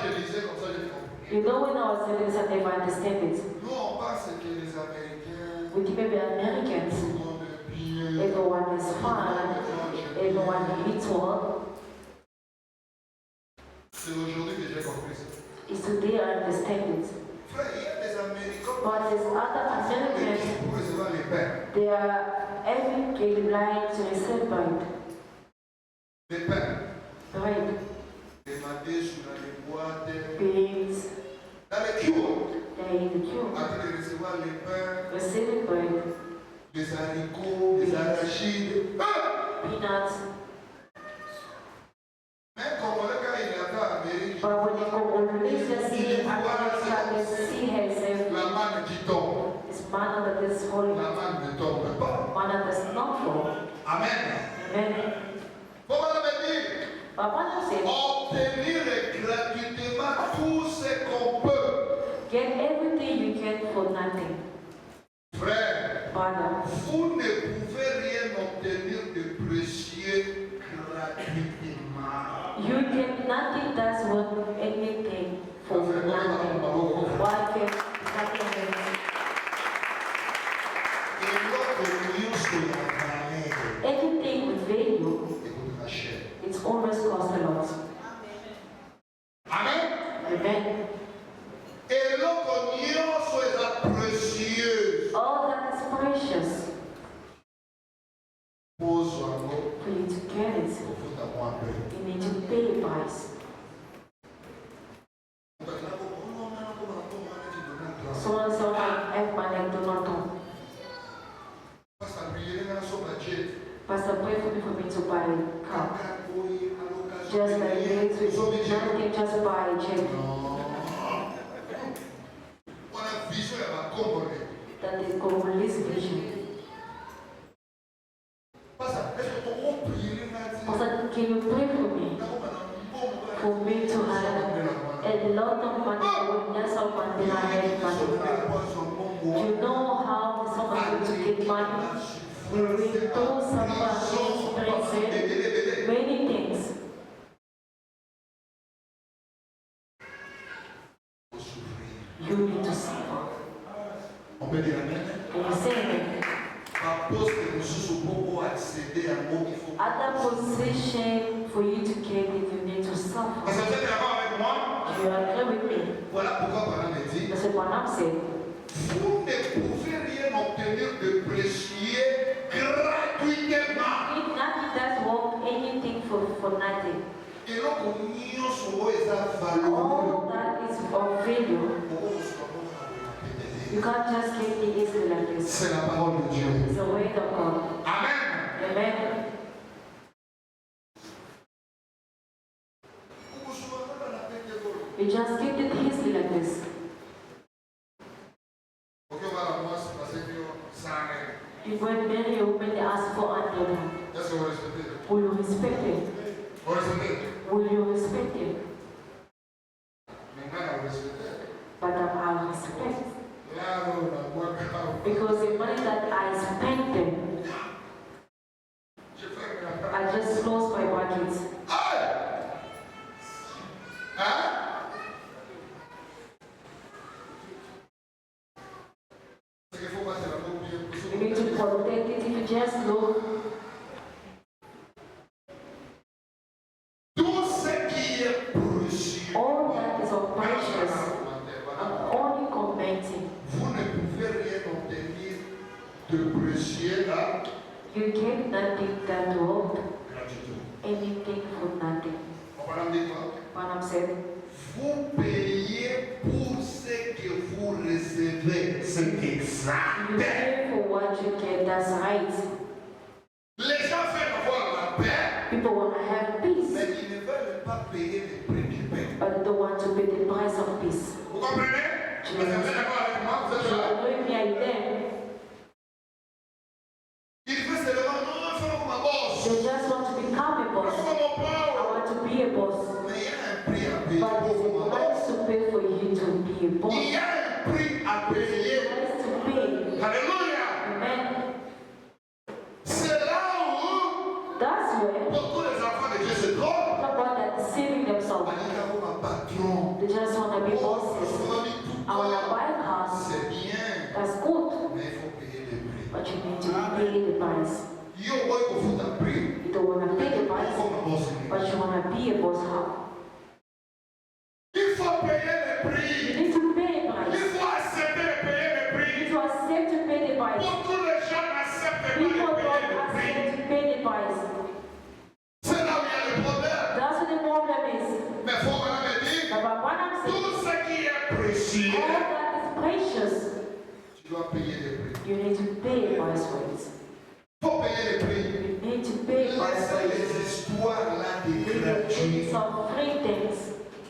je lisais comme ça, j'ai compris. You know, when I was reading this, I never understand it. Nous, on pense que les Américains, We think maybe Americans, tout le monde est bien. everyone is fine, everyone eats well. C'est aujourd'hui que j'ai compris ça. It's today I understand it. Frère, il y a des Américains But there's other Americans, pour recevoir les pains. they are every day blind to receive bread. Les pains. Bread, Les madés sur les boîtes. beans, Dans les cures. they're in the queue, Avant de recevoir les pains, receiving bread, les haricots, les arachides. Ah! peanuts. Même Congolais, quand il est en Amérique, But when you go on religious see America, they see herself la manne qui tombe. as manna that is falling, La manne ne tombe pas. manna does not fall. Amen. Amen. Comment on me dire? But what I'm saying, Obtenir gratuitement tout ce qu'on peut. get everything you can for nothing. Frère, Father, vous ne pouvez rien obtenir de précieux gratuitement. you get nothing that's worth anything for nothing. Why can nothing Et l'autre nous sur la valeur anything with value, et coûtera cher. it's always cost a lot. Amen. Amen. Amen. Et l'autre nyonso est précieux. All that is precious Pose-moi for you to get it. You need to pay a price. Someone said, I have money, do not know. Pastor, pray for me to buy a car. Just like this, with nothing, just buy a jet. That is Congolese vision. Pastor, can you pray for me? For me to have a lot of money, with less of money, I have money. You know how someone to get money? We do somebody experience many things. You need to suffer. On peut dire amen. Can you say amen? Other position for you to get it, you need to suffer. You agree with me? Voilà pourquoi Branham dit. That's what Branham said. Vous ne pouvez rien obtenir de précieux gratuitement. Nothing does work anything for nothing. Et donc, nous all that is of value, you can't just get the easily like this. C'est la parole de Dieu. It's the word of God. Amen. Amen. You just get it easily like this. When many women ask for another, will you respect it? Will you respect it? But I'll respect. Because the money that I spent them, I just lost my budget. You need to protect it if you just look. All that is of precious, I'm only commenting. You get nothing that world, anything for nothing. Branham said, vous payez pour ce que vous recevez. C'est exact. you pay for what you get, that's right. Les gens veulent avoir la paix, People want to have peace, mais ils ne veulent pas payer le prix du pain. but they don't want to pay the price of peace. Vous comprenez? Vous êtes d'accord avec moi? Vous êtes You là? agree with me, are you there? Il veut seulement, non, fais comme ma boss. They just want to become a Fais boss. comme mon I père. want to be a boss. Mais il y a un prix à payer But pour there's ma a boss. price to pay for you to be a boss. Il y a un prix à There's payer. a price to pay. Alléluia. Amen. C'est là où, That's where pour tous les enfants de Dieu se trompent. about that deceiving themselves. Patron. They just want to be bosses. I want to buy cars. C'est bien, That's good. mais il faut payer le prix. But you need to pay the price. Yo, moi, il faut un prix. You don't want to pay the price, Comme un boss. but you want to be a boss. How? Il faut payer le You prix. need to pay the Il price. faut accepter de payer le You prix. need to accept to pay the price. Pour tous les gens n'acceptent pas People de don't payer le prix. accept to pay the price. C'est là où il y a le problème. That's what the problem is. Mais faut qu'on me dit, But what I'm saying, tout ce qui est précieux, all that is precious, tu dois payer le prix. you need to pay the price for it. Faut payer le prix. You need to pay the price for Laissez it. les histoires là des There gratuits. is some free things.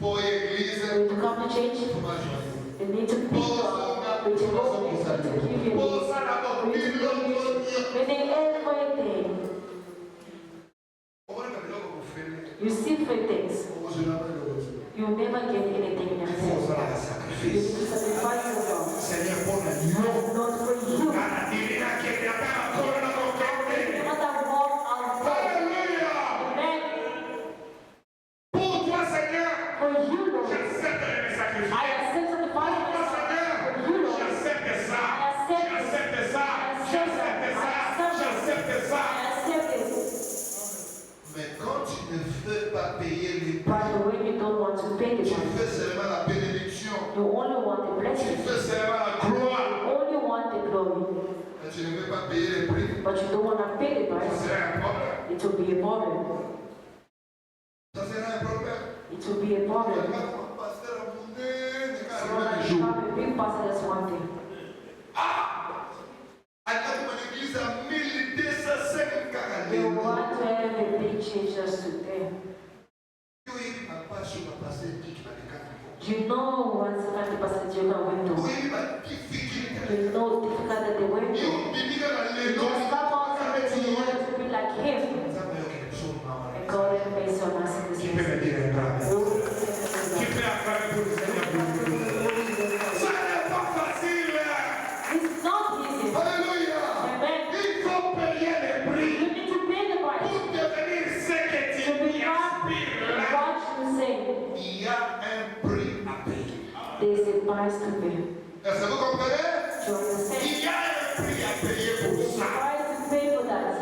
Pour l'église, When you come to church, faut pas jouer. you need to pick up, which is what to give you. Pour ça d'abord, We need to give you meaning everything. You see free things. You never get anything in yourself. You need to sacrifice yourself. Seigneur, pour la But not for you. Alléluia. Another walk outside. Amen. Pour toi, Seigneur, For you, Lord. j'accepte les sacrifices. I accept Pour toi, sacrifice. Seigneur, For you, Lord. j'accepte ça. J'accepte ça. J'accepte ça. J'accepte ça. I accept it. Mais quand tu ne veux pas payer les prix, But when you don't want to pay the tu price, veux seulement la paix You only want the Tu blessing. veux seulement la gloire. You only want the glory. Mais tu ne veux pas payer les prix. But you don't want to pay the Ça price. serait un problème. It will be a problem. Ça serait un problème. It will be a problem. Mon pasteur a monté, mais quand So il when arrive I le jour. become a big pastor, that's one thing. Alors mon église a 1250 They want to have a big church just today. You know what's the kind of pastor you went to. You know the difficult that they went to. You just come out and you want to be like him. And God has placed on us in this Qui peut me dire un grand merci? Qui peut acclamer pour le Seigneur? Ça n'est pas facile. It's not easy. Alléluia. Amen. Il faut payer les prix You need to pay the price. pour devenir ce que tu To become aspires. what you say. Il y a un prix à payer. There's a price to pay. Est-ce que vous comprenez? Do you understand? Il y a un prix à payer pour There's a ça. price to pay for that.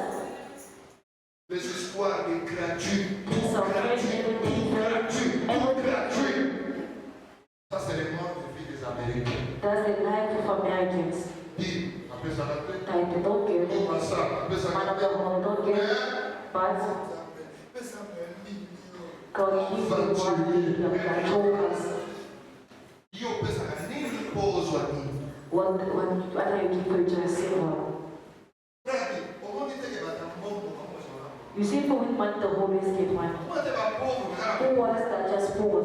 Les histoires de gratuit, It's tout a great gratuit, everything, tout gratuit, tout everything. gratuit. Ça, c'est le mode de vie des Américains. That's the life of Americans. Dis, après ça va être. Type it, don't get it. Comment ça? Après ça Man va of the être. home, don't get it. But God gives you what He told us. Io penso che non riposo a Dio. What are you giving to a silver? Frati, o non dite che vada un mondo come sono. You see, for with money, the always get money. Come te va povero, cara? Who was that just poor?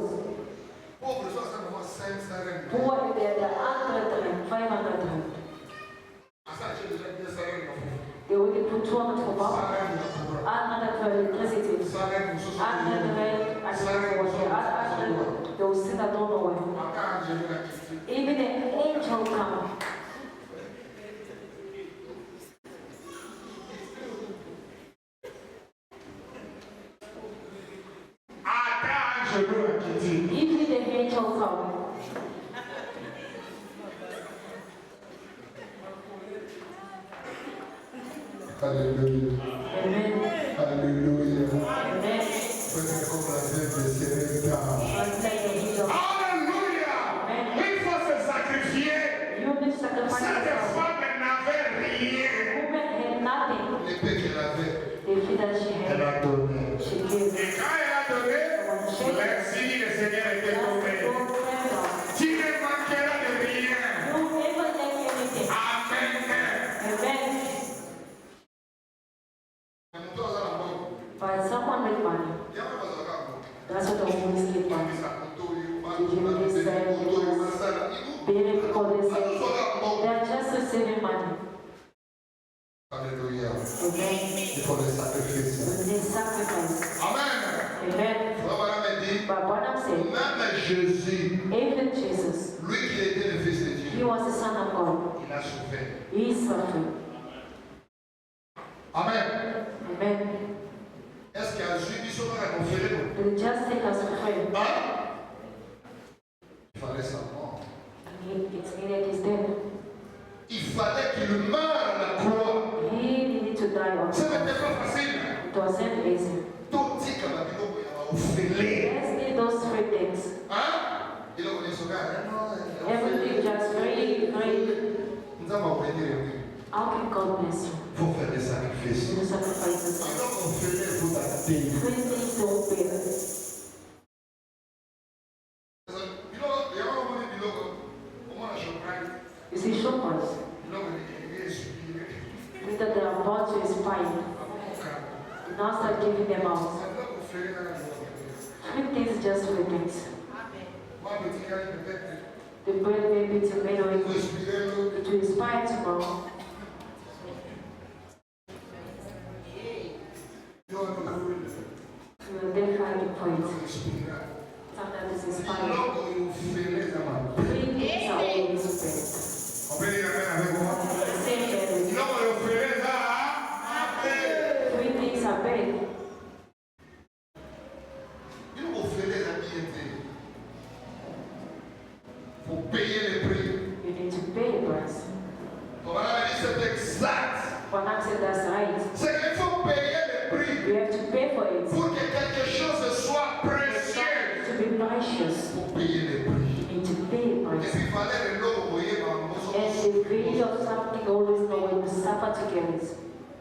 Povero, sono stato un senza rendere. Poor, they're the 100 500 rand. Ma sai, c'è bisogno di essere rendere. They only put 200 for power, Saremo la paura. 100 for electricity, 100 Saremo un 100 rand, they will sit at nowhere. Ma cambia, ragazzi. Even an angel come. Even the angel come. Alléluia. Amen. Alléluia. Amen. Faites comme la fête de Sénégal. Just like the angel. Alléluia. Il faut se sacrifier. You need to sacrifice Cette yourself. femme n'avait The rien. woman had nothing. L'épée qu'elle avait, The feet that she elle had, a donné. she gave. Et quand elle a donné, merci, le Seigneur était Just tombé. don't tremble. Tu ne manqueras de rien. Don't ever lack anything. Amen. Amen. Mais mon tour, ça va bon. But someone with money, Il y a un peu de temps. that's what the always give On money. dit ça, mon tour, il va nous donner des motos, il va ça, là. Being for this, Ah, nous sommes là, bon. they are just receiving money. Alléluia. Amen. Il faut des sacrifices. We need sacrifice. Amen. Amen. Voilà, me dit, But what I'm saying, même Jésus, even Jesus, lui qui était le Fils de he Dieu, was the Son of God. il a souffert. He suffered. Amen. Amen. Est-ce qu'il y a un juif qui sera conféré? They just take us to pray. Hein? Il fallait sa mort. It's needed he's dead. Il fallait qu'il meure à la croix. He needed to die on Ce the n'était cross. pas facile. It wasn't easy. Tout dit que la Bible a offert. Let's need those three things. Hein? Il a connu son gars. Everything just very, very. Nous avons obéi. How can God bless you? Il faut faire des sacrifices. You sacrifice Il yourself. a offert pour ta paix. Three things don't bear. You see, shopers, with that they are about to expire, you now start giving them out. Three things, just three things. The bread may be tomato, it will expire tomorrow. You will then find the point. Sometimes it's expired. Three things are always spent. Same everything. Three things are bad. Pour payer les prix. You need to pay the price. Voilà, c'est exact. But I'm saying that's right. C'est qu'il faut payer les prix You have to pay for it. pour que quelque chose soit précieux. To be righteous, Pour payer les prix. you need to pay the value of something always know when you suffer to get it.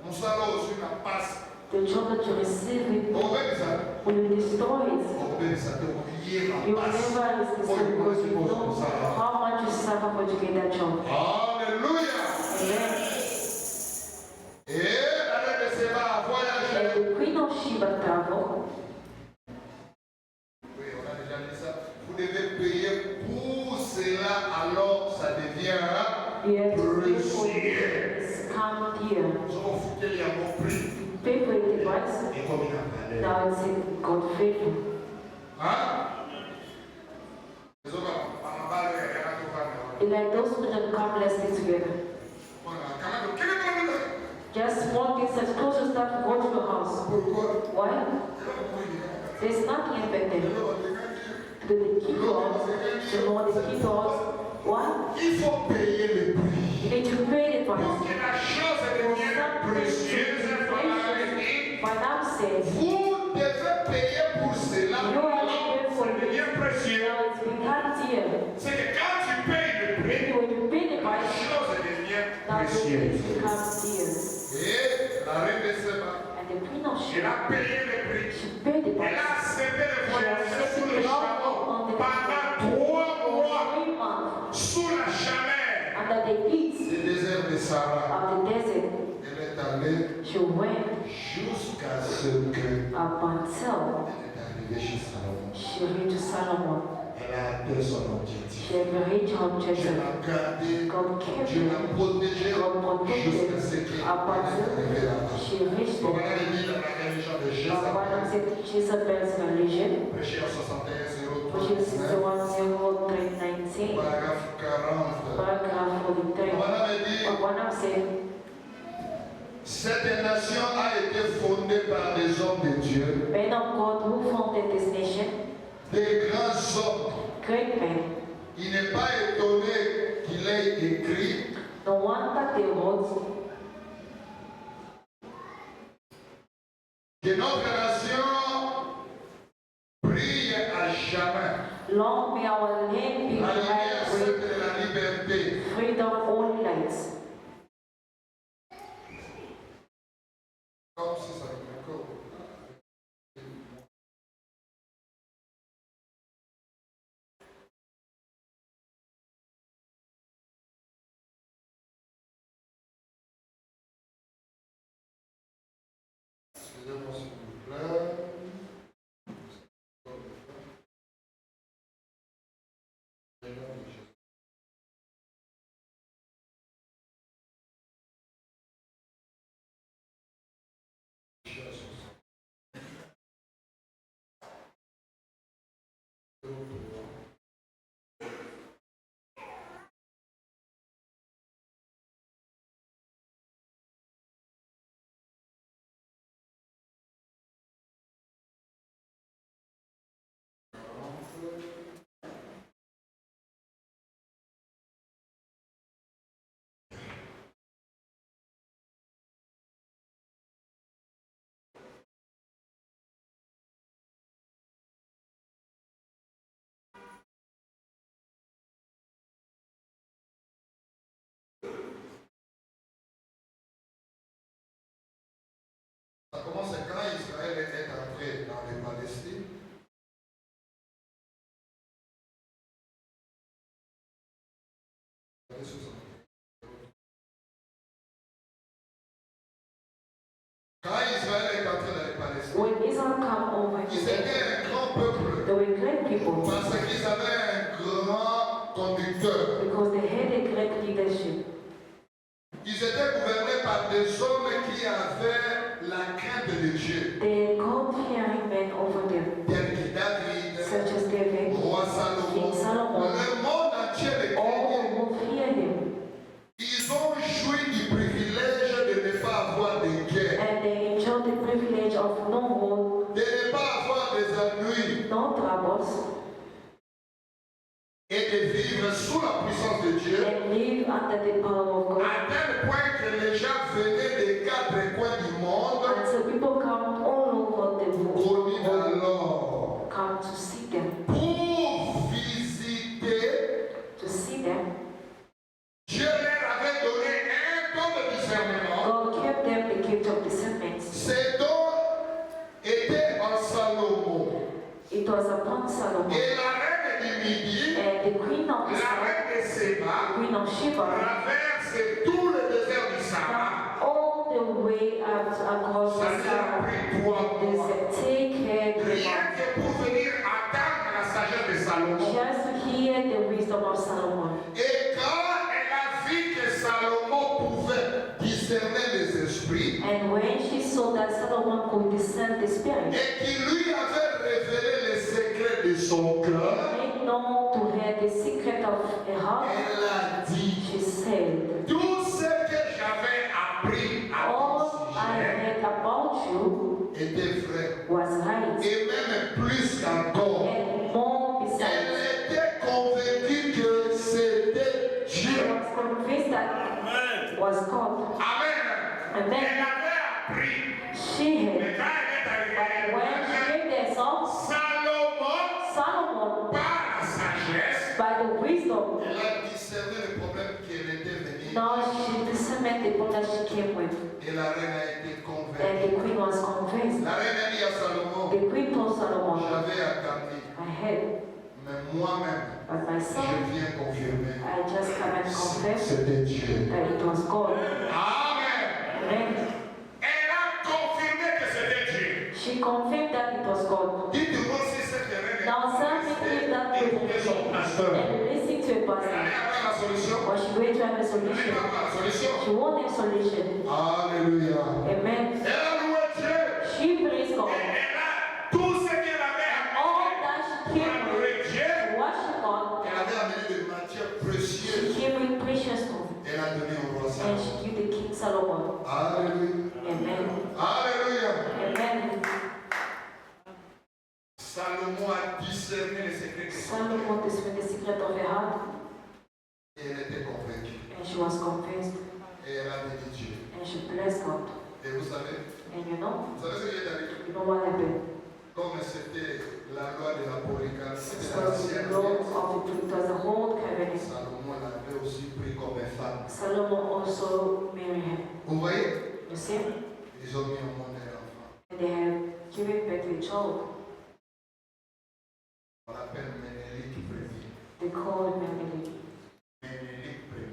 On s'en a reçu la passe. The job that you receive it, On va dire ça. when you destroy it, On va dire ça. Donc, hier, you la will passe. never receive it because you know how much you suffer for to get that job. Alléluia. Amen. Et la reine de Séba a voyagé. And the Queen of Sheba traveled. Oui, on a déjà dit ça. Vous devez payer pour cela, alors ça devient You have to pay for précieux. this come here. Nous avons foutu les amours pris. Pay for it twice. Et comme il a parlé. Now it's in God faithful. Hein? Les autres, on va parler, il y a un autre parler. And like those who don't come, let's stay together. Voilà, quand même, quel est ton nom? Just small things as close as that, go to your house. Pourquoi? Why? There's nothing affected. The key doors, the more the key doors. Why? Il faut payer le prix. You need to pay the Pour price. que la chose devienne précieuse, Madame said, vous devez payer pour cela. you are here for Ça this. devient précieux. Now it's become dear. C'est que quand tu payes le prix, Maybe when you pay the la price, chose devient now the précieuse. things become dear. Et la reine de Séba, And the Queen of elle Sheba, a payé le prix. she paid the Elle price. a accepté de voyager sous le chameau pendant 3 mois For 3 months sous la chaleur under the heat du désert de Sarah. of the desert, Elle est allée she went jusqu'à ce que up until elle est arrivée chez Salomon. she reached Solomon. Elle a atteint son objectif. She had reached her Dieu objective. l'a gardé, God kept Dieu her. l'a protégé God protected jusqu'à ce qu'elle est up until arrivée là-bas. she reached Comme it. on a dit dans la religion de But one of Jésus, the Jezebel's religion, péché en 61 which is 039, 610319, paragraphe 40. paragraph 43. On a dit, But one of said, cette nation a été fondée par des hommes de Dieu, men of God who founded this nation, des grands hommes. great men, Il n'est pas étonné qu'il ait écrit no wonder they wrote que notre nation brille à jamais. long may our name be La lumière, bright c'est with de la liberté. freedom all lights. Comme si ça me court. Excusez-moi s'il vous plaît. Ça commence quand Israël est entré dans les Palestine. Quand Israël est entré dans les Palestine, When Israel come over ils here, étaient un grand peuple they were great people parce qu'ils avaient un grand conducteur. because they had a great leadership. Ils étaient gouvernés par des hommes qui avaient la crainte de Dieu. They had God-fearing men over them, Tels que David, such as David, roi Salomon, King Solomon, le monde entier les all craignait. who fear him, Ils ont joui du privilège de ne pas avoir de guerre, and they enjoy the privilege of no war, de ne pas avoir des ennuis no troubles, et de vivre sous la puissance de Dieu, and live under the power of God. à tel point que les gens venaient des 4 coins du monde, Until people come all over the connus world, alors, come to see them, pour visiter. to see them. Dieu leur Sheba, traverse tout le désert du Sahara. all the way up across Ça the lui a Sahara. pris 3 mois. Take care, Rien que pour venir attendre la sagesse de Salomon. just to hear the wisdom of Solomon. Et quand elle a vu que Salomon pouvait discerner les esprits, And when she saw that Solomon could discern the spirit, et qu'il lui avait révélé les secrets de son cœur, make known to her the secret of her heart, elle a dit, she said, tout ce que j'avais appris à ton all I sujet heard about you était vrai. was right, Et même plus qu'encore, and more elle besides. était convaincue que c'était She Dieu. was convinced that was God. Amen. Amen. Elle avait appris. She Mais had, quand elle est but when arrivée, she heard the song, Salomon, Solomon, par la sagesse, by the wisdom, elle a discerné le problème qu'elle était venue. now she discerned the book that she came with, Et la reine a été and convaincue. the queen was convinced. La reine a dit à Salomon, The queen told Solomon, j'avais attendu, I had, mais moi-même, but my son, je viens confirmer. I just come and confess C'était Dieu. that it was God. Amen. Amen. Elle a confirmé que c'était Dieu. She confirmed that it was God. Dites-moi si cette reine Now, some people that écoutez son pasteur. and listen to a Elle pastor, allait avoir la solution. or she going to have a Elle solution. n'allait pas avoir la solution. She won't have solution. Alléluia. Amen. Elle a loué Dieu. She praised God. Et elle a tout ce qu'elle avait All amené that she pour came with adorer Dieu. to worship God, Elle avait amené des matières she précieuses. came with precious stones, Elle a donné au roi and Salomon. she gave the king Solomon. Alléluia. Amen. Alléluia. Amen. Salomon a discerné les secrets de son cœur. Solomon discerned the secret of her heart, Et elle était convaincue. and she was convinced, Et elle a béni Dieu. and she blessed God. Et vous savez And you know ce qui est arrivé? what happened? Comme c'était la loi de la polygamie, It c'était was l'ancienne the law Alliance, of it was the whole covenant. Salomon l'avait aussi pris comme femme. Solomon also married her. Vous voyez? You see? Ils ont mis au monde un enfant. And they have given birth to a child. On l'appelle Ménélique Ier. They call him Emily. Ménélique Ier.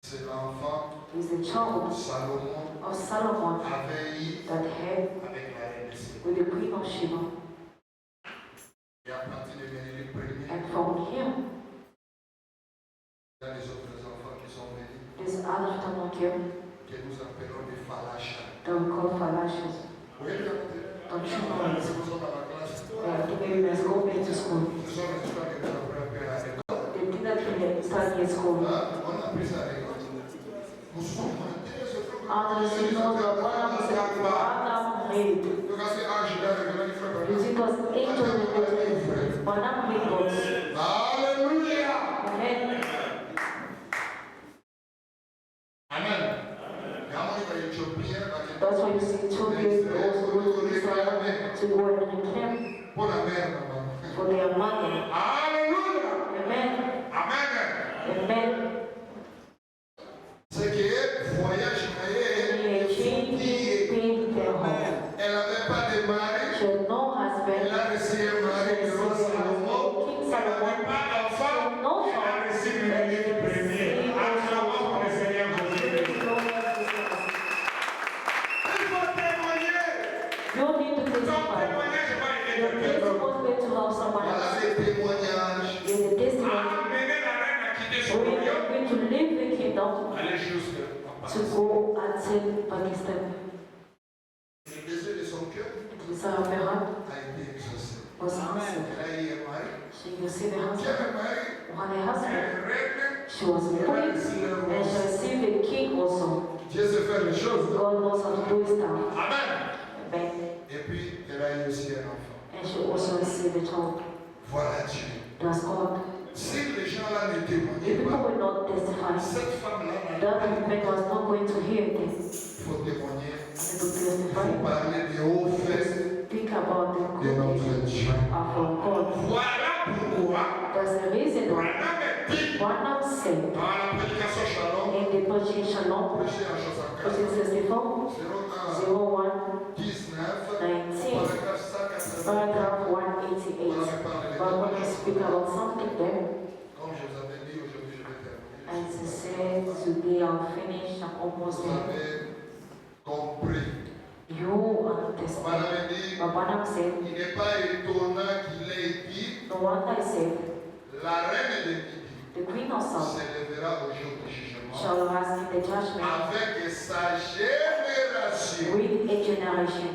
C'est l'enfant He's a child Salomon of Solomon avait eu that had avec la reine de Séba. with the queen of Sheba. Et à partir de Ménélique Ier, And from him, il y a les autres enfants qui sont venus, this other Solomon came que nous appelons des Falachas. that we call Falashas. Vous voyez bien? Don't you know Si this? vous êtes dans la classe, Maybe let's go back to school. ce sont les histoires que nous avons appris à l'école. They did that when they studied at school. Hein? On a appris ça à l'école. Nous sommes montés, ce truc. Others you know the one is Adam made. Donc, c'est Ange, là, avec le frère. Because it was angels that made but not made gods. Alléluia. Amen. Amen. Et à mon niveau, Éthiopien, That's why you see children also go to Israel to go and reclaim pour la mère, maman. for their mother. Alléluia. Amen. Amen. Amen. C'est que voyage They changed, paid their home. elle n'avait pas de mari. She had no husband. Elle a reçu un mari, le roi Salomon. King Elle n'avait Solomon. pas d'enfant. No Elle a reçu le premier. Acclamons pour le Seigneur Jésus. Il faut témoigner. You need to Ton testify. témoignage va aider Your quelqu'un. testimony to help someone Voilà else. les témoignages. In the testimony, Amener la reine à quitter son we royaume. are going to leave the kingdom Aller jusqu'à to go until Pakistan. le désir de son cœur The desire of her heart a été exaucé. was answered. Elle a eu un mari. She received a Qui husband. avait un mari. One a husband. Elle reine. She was a queen and she received a king also. Dieu sait faire les choses. God knows how to do his stuff. Amen. Amen. Et puis, elle a eu aussi un enfant. And she also received a child. Voilà Dieu. That's God. Si les gens là ne If témoignaient people pas, will not testify, cette femme-là, that man was not going to hear il this. faut témoigner. And to Il faut testify, parler des hauts faits speak about the de notre goodness Dieu. of our God. Voilà pourquoi That's the reason why Branham dit one of said dans la prédication Shalom, in the Persian Shalom, prêché en chanson 4, verse 64, 01, 01, 19, 19, paragraphe 180. paragraph 188. But when I speak about something there, Comme je vous avais dit, aujourd'hui je vais terminer. As I said, today I'll finish. I'm almost Vous there. avez compris. You understand. Madame dit, But Madam said, il n'est pas étonnant qu'il ait dit, no wonder I said, la reine de Midi the Queen of South s'élèvera au jour du jugement shall rise in the judgment avec sa génération with a generation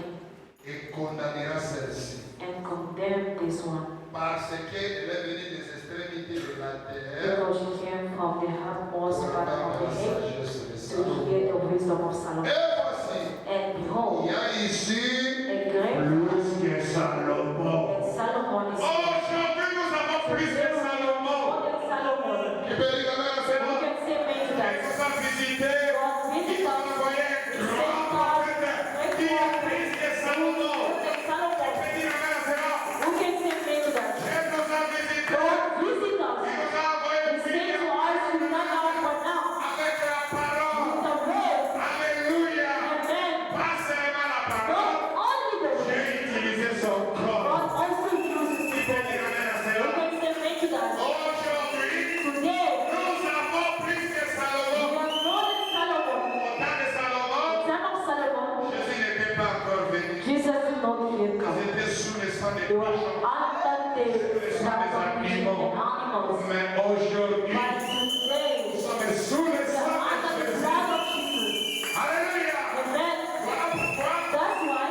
et condamnera celle-ci. and condemn this one. Parce qu'elle est venue des extrémités de la terre Because she came from the utmost pour part entendre of la the earth sagesse de to Salomon. hear the wisdom of Et Solomon. voici, And il behold, y a ici a great Plus que Salomon. and Solomon is Aujourd'hui, nous avons plus que Salomon. more than Solomon. qui peut dire amen à ce You mot? can say amen to Il that. nous a visité. God Il visit nous a us. envoyé un grand prophète qui est plus que Salomon. More than Solomon. Il dit amen à cela. You can say amen to that. Il nous a visité. God visit Il us. nous a envoyé He une said vidéo to us to not out for now. avec la parole. With the word. Alléluia. Amen. Pas seulement la Not parole. only the word, J'ai utilisé son corps. but also uses Il people. peut dire amen à You cela. can say amen to that. Aujourd'hui, Today, nous avons plus que we Salomon. have more than Solomon. Au temps de Salomon, The time of Solomon, Jésus n'était pas encore venu. Jesus did not yet Ils come. étaient sous le sang des They were cochons. under the sound of music and animals. Mais aujourd'hui, But today, nous sommes sous le we are sang de under the Jésus. blood of Jesus. Alléluia. Amen. Voilà pourquoi That's why,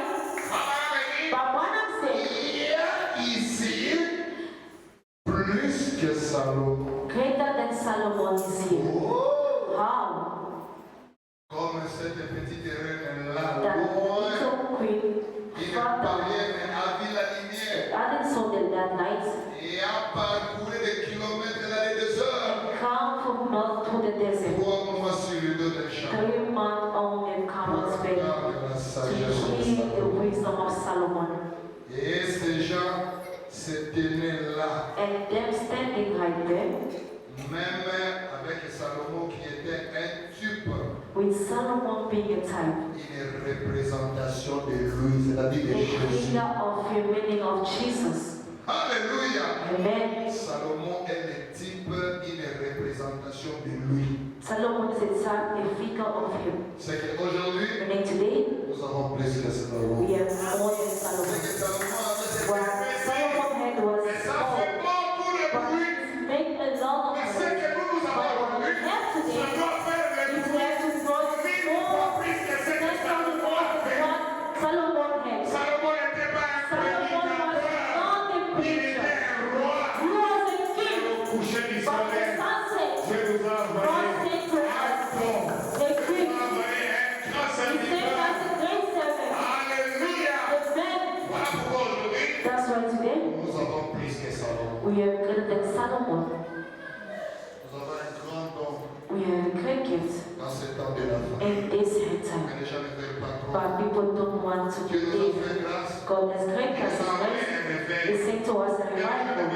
Abraham a dit, but when I'm saying, Il y a ici plus que Salomon. greater than Solomon is here. Oh, How? comme cette petite reine-là, That loin, little queen, il ne father, parvient à vue la lumière hadn't saw that light, et a parcouru des kilomètres dans les déserts come from north to the desert. 3 mois sur le dos d'un champ. 3 months only come on Pour spend entendre la to sagesse de hear the Salomon. wisdom of Solomon. Et ces gens se tenaient là, And them standing right there, même avec Salomon qui était un type, with Solomon being a type, une représentation de lui, c'est-à-dire a de Jésus. figure of the meaning of Jesus. Alléluia! Amen. Salomon est le type, une représentation de lui. Solomon is a type, a figure of him. C'est qu'aujourd'hui, And today, nous avons plus que Salomon. we have more than C'est Solomon. que Salomon avait cette What Solomon had was mais ça small, fait beaucoup de but bruit. it make a lot of Mais ce noise. que nous But avons what we aujourd'hui, have ça today, doit faire le it bruit. has to go 1000 fois more plus que ce que than Salomon a fait. what Solomon had. Salomon n'était pas un Solomon was prédicateur. not a Il preacher. était un roi. He was a king. Au coucher du But the soleil, sunset, Dieu nous a God envoyé said to us, a Dieu king. nous a envoyé un grand He sent serviteur. us a great servant. Alléluia. Amen. Voilà pourquoi aujourd'hui, That's why today Nous avons plus que Salomon. we have greater than Solomon. Nous avons un grand don We have a great gift dans ce temps de la fin. in this hard time. Mais les gens ne veulent pas trop. But people don't want to Dieu nous a believe. fait grâce. God has great il nous a us. envoyé un He réveil. sent to us a revival.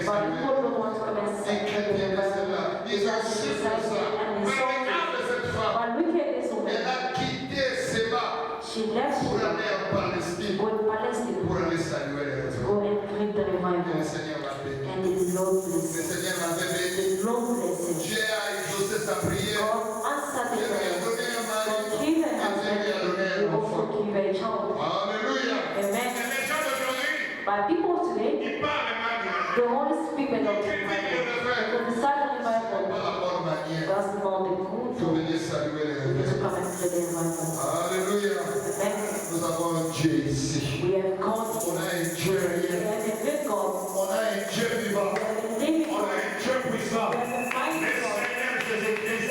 But people don't want to come and Les see the chrétiens de revival. cela, ils ont su faire ça. And Mais they saw it. regarde cette femme. But look at this Elle woman. a quitté Séba She left pour to aller en Palestine, go to Palestine, pour aller saluer les to réveils. go and bring the Et le revival. Seigneur l'a béni. And the Lord Le bless. Seigneur l'avait béni. The Lord bless him. Dieu a exaucé sa prière. God answered Dieu the lui a prayer. donné un God mari. gave Et a Dieu lui a husband. donné He un enfant. also gave a child. Alléluia. Amen. Et les gens d'aujourd'hui, But people today, ils parlent mal de la they only speak about the revival. But the side of the Pas revival, la bonne manière. that's not the Il faut good venir saluer les to réveils. come and play the revival. Alléluia. Amen. Nous avons un Dieu ici. We have God On a here. un Dieu We réel. have a good God. On a un Dieu vivant. We have a living On a God. un Dieu puissant. We have a mighty Le God. Seigneur Jésus-Christ.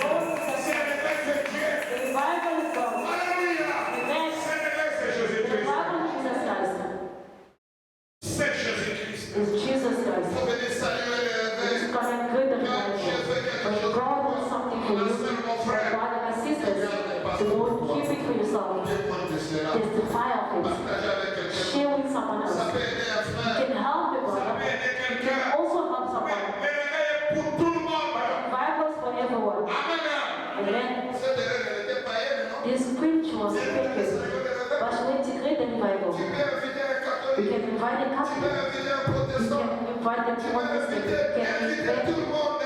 C'est le Père de Dieu. The revival is God. Alléluia. Amen. C'est le Père de The Jésus-Christ. revival of Jesus Christ C'est Jésus-Christ. is Jesus Il Christ. faut venir saluer les It's réveils. come and good the Quand Dieu revival. fait quelque When chose, God does something for you, mon my frère, brother, my sisters, you won't keep it for yourself. témoigne de cela. Testify of it. Partagez avec quelqu'un. Share with someone Ça else. peut aider un You frère. can help a Ça peut brother. aider You quelqu'un. can also help Mais someone. le réveil est pour tout le monde. Revival is for everyone. Amen. Amen. Cette reine, elle était païenne, non? This scripture was Elle était fake, saluer les réveils. but she integrate the revival. Tu peux inviter un You catholique. can invite a Tu peux Catholic. inviter un You protestant. can invite the Tu peux Protestant. inviter You can tout invite le monde.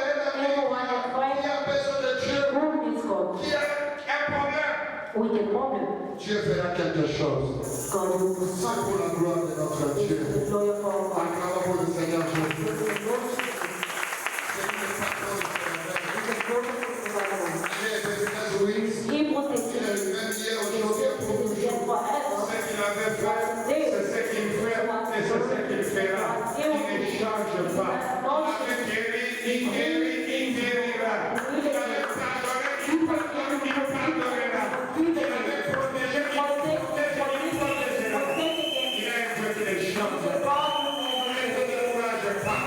problem. Dieu fera quelque chose. God will do C'est something. pour la gloire de notre It's Dieu. the glory of our God. Acclamons pour le Seigneur Jésus. It's the glory of C'est une parole de the glory of our God. Il est États-Unis. He was the Il est le king. même hier, He aujourd'hui et pour is toujours. there forever. Ce qu'il avait fait, c'est ce qu'il fait et c'est ce qu'il fera. Il ne change pas. Il avait guéri, il guérit, il guérira. Il avait pardonné, il pardonne, il pardonnera. Il avait protégé, il protège, il protégera. Il a un Dieu qui ne change pas. Il ne te décourage pas.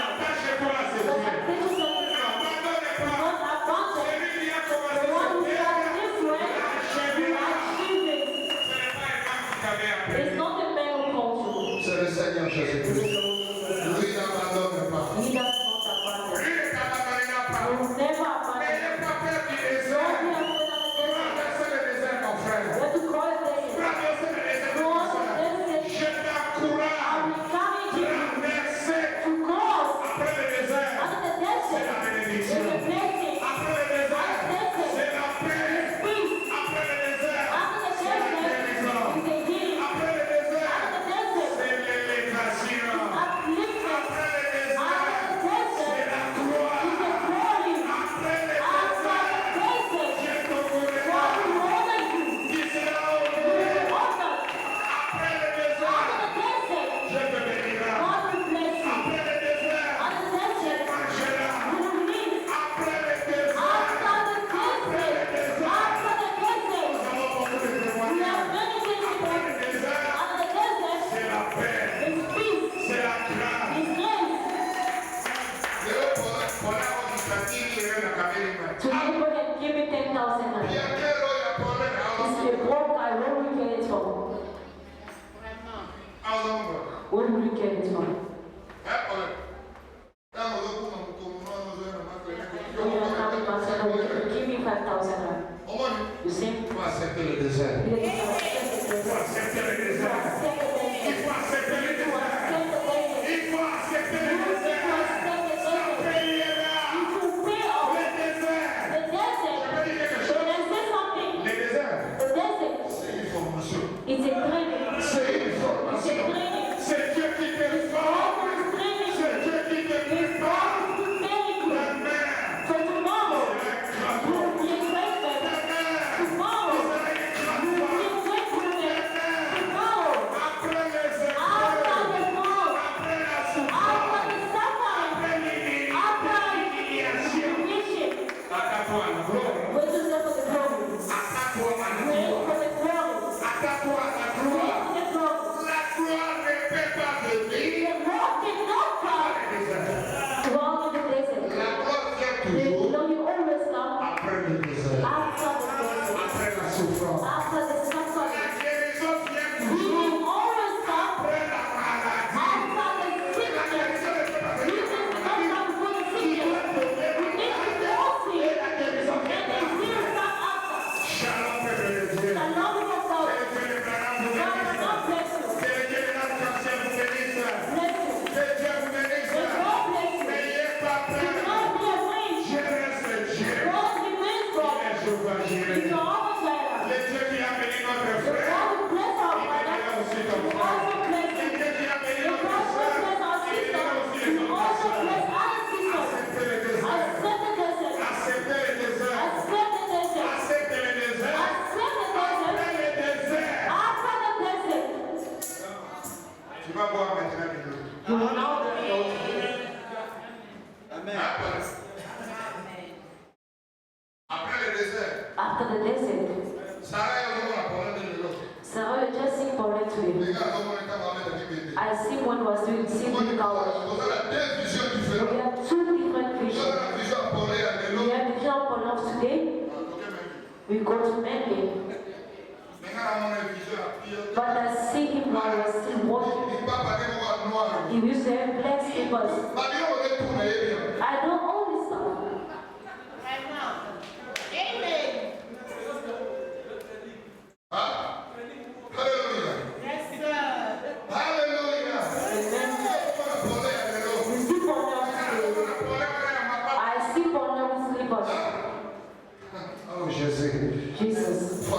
Attachez-toi à ce Dieu. N'abandonnez pas. Celui qui a commencé cette guerre, l'achèvera. Ce n'est pas un homme qui t'avait appelé. It's not a man who calls you. C'est le Seigneur Jésus-Christ. Lui n'abandonne pas. He does not abandon. Lui ne t'abandonnera pas. He will never abandon. N'ayez pas peur du Don't désert. be afraid of the desert. Traversez le désert, mon frère. You have to cross the desert. Traversez le désert, Go mon on frère. the desert. Je t'encourage. I will encourage you Traversez. to cross Après le désert, under the c'est la desert. bénédiction. There's a blessing. Après le désert, c'est la paix. Peace. Après le désert, After the c'est la desert guérison. is a healing. Après le désert, After the desert, c'est l'élévation. upliftment. Après le désert, After the c'est desert la is gloire. a glory. Après le After désert, the desert, je t'honorerai. God will honor you. Qui sera You honoré. will be honored. Après le désert, After the desert, je te bénirai. God will bless you. Après le désert, After the desert, marcheras. you will live. Après le désert, After the desert, after the desert, nous avons beaucoup de we témoignages. have many things to Après le do. désert, After the desert, c'est la paix, is peace, c'est la grâce. is grace. Leo pona wakikatili wewe na Kamerima. Today, God can give me 10,000 naira. Pia kero ya pole na It's a broke guy. Where will you get it from? aongo. Where will you get it from? Pole. Kama uko mkono mzee na makwele. When you are coming back, say, "Oh, give me 5,000 naira." Omoni. You see? Faut accepter le désert. You have to accept the Il faut desert. accepter le désert. Accept the Il desert. faut accepter le You désert. accept the desert. Il faut accepter le You désert. accept the Ça desert. payera. It will pay off. Le désert. The desert. Je peux dire quelque Can chose? I say something? Le désert, The desert. C'est une formation. It's a training. c'est une It's a formation. training. C'est Dieu qui te forme. God is training C'est you. Dieu qui te prépare. God is preparing you Demain, for tomorrow. c'est un grand You will homme. be a great man. Demain, Tomorrow. c'est un grand You will be homme. a great woman. Tomorrow. Après les After épreuves, the fall. après la After souffrance, the suffering. après l'humiliation, After humiliation. attaque-toi à la gloire. Wait to step for the glory. Attaque-toi à la Wait gloire. for the glory. Attaque-toi à la Wait gloire. for the glory. La gloire ne peut pas venir The Lord did not come dans le désert. dwell in the desert. La gloire vient The toujours glory always comes après le désert. after the desert. Après la souffrance. After the La suffering. guérison vient He toujours will always come après la maladie. after the La sickness. guérison ne peut pas He venir will après la not maladie. come before the Il sickness. doit donner You la need to maladie. force Et it. la guérison And vient they après. will come after. Shalom, peuple de Dieu. Shalom, people of God. Que Dieu le Branham vous God will bénisse. not bless you. Que Dieu le Arc-en-Ciel vous bénisse. Bless you. Que Dieu vous bénisse. May God bless you. N'ayez pas Do peur. not be afraid. Je reste Dieu. God remains God. Et je vois He's Jérémie. your Abba Father. Le Dieu qui a béni notre The frère. God will bless our Il brother. bénira aussi He ton will frère. also bless Le you. Dieu qui a béni The notre God will frère. bless our Il sister. bénira aussi He les will autres also frères. bless other sisters. Acceptez le désert. Accept the desert. Acceptez le désert. Accept the desert. Acceptez le désert. Accept the Après desert. le désert. After the desert, Tu vas boire maintenant de l'eau. you will now be filled. Après le désert, After the desert, Sarah est au la parole de l'eau. Sarah just sing for it to Les you. gars, comment on est capable de vivre? I see one was doing singing college. On a deux visions We différentes. have two different On visions. a la vision à parler à We l'eau. have the vision for love today. We go to Mende. Maintenant, on a une vision à prière. But I see him while I was still walking. Il va pas dire qu'on va noir. He used to have black slippers. Bah, dis on est tourné bien. I know all this stuff. Ah, alléluia. Alléluia. Amen. On a parlé à l'eau. We sleep on your On slippers. a parlé à ma papa. I sleep on your slippers. Oh Jésus, Jesus. faut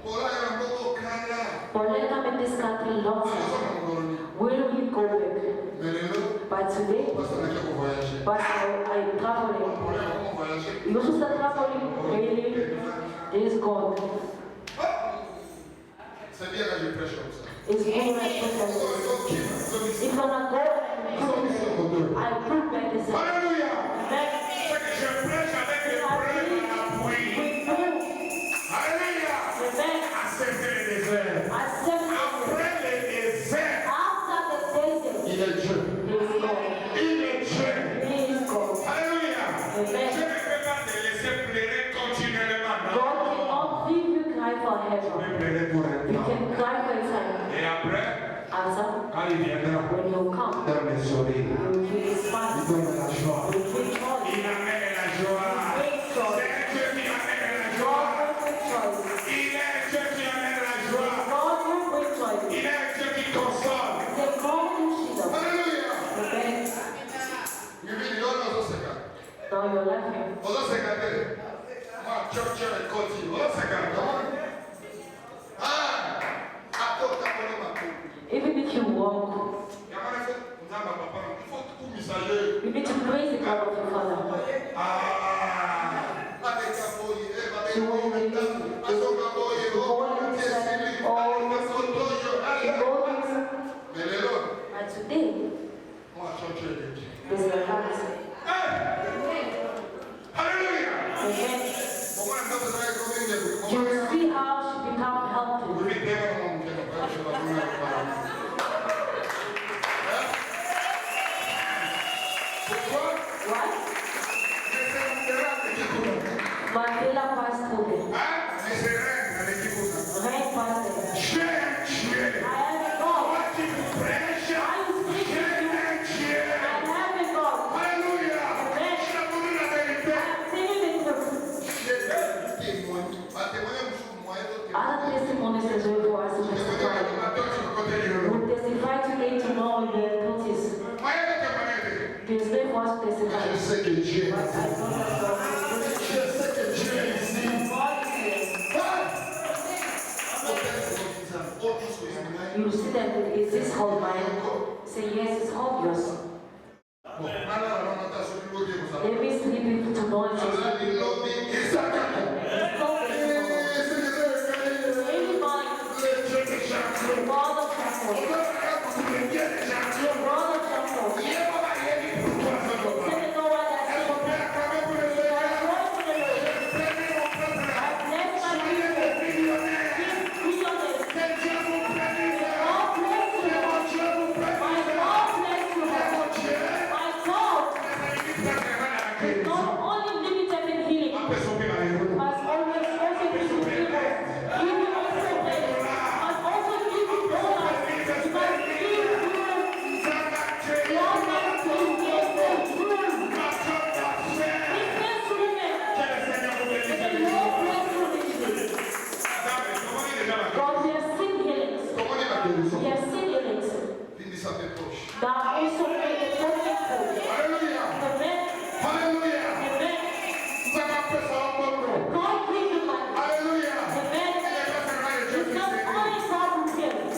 For let come in this country long time. Will we go back? But today, but I'm traveling. You should start traveling really. This is God. C'est bien que je prêche comme ça. It's good like this. If I'm not going, I prove back this. Alléluia. Back. C'est que je prêche avec les preuves à l'appui. Alléluia. Acceptez le désert. Après le désert, il est Dieu. Il est Dieu. Alléluia. Je ne peux pas te laisser pleurer continuellement. God cannot leave you cry for Je heaven. vais pleurer pour un You temps. can cry for a time. Et après, Answer. quand il viendra, When you come, donne le sourire. you will Il smile. donne la joie. You will joy. Il amène la joie. C'est un Dieu qui amène la joie. God will joy. Il est un Dieu qui amène la joie. God will joy. Il est un Dieu qui console. The God will shield us. Alléluia. Okay? Now you're laughing. Even if you walk, you need to praise the God of your Father. And today, there's a heart. Amen. You will see how she become healthy. What? Mandela passed through it. Rain passed it. I am a God. I am a God. Amen. Other testimonies as well for us to testify. We testify today to know the notice. There's no for us to testify. Je sais que Dieu est But I ici. know that God is Je sais que Dieu est ici. God is here. You see that is this whole mine? Say yes, it's all yours. Let me sleep with to know it's yours. It's not any mine. God of Jacob. God of Jacob. Say no one has spoken. I pray for the Lord. I bless my people. Millionaires. God bless you. My God bless you. My God is not only limited in healing, but always also gives you people. Give you also faith, but also give you dollars. But give you your man to get the truth. Business women, the Lord bless you richly. God, we have seen healings. We have seen healings. That also make the perfect food. Amen. Amen. God give you money. Amen. It's not only God who heals.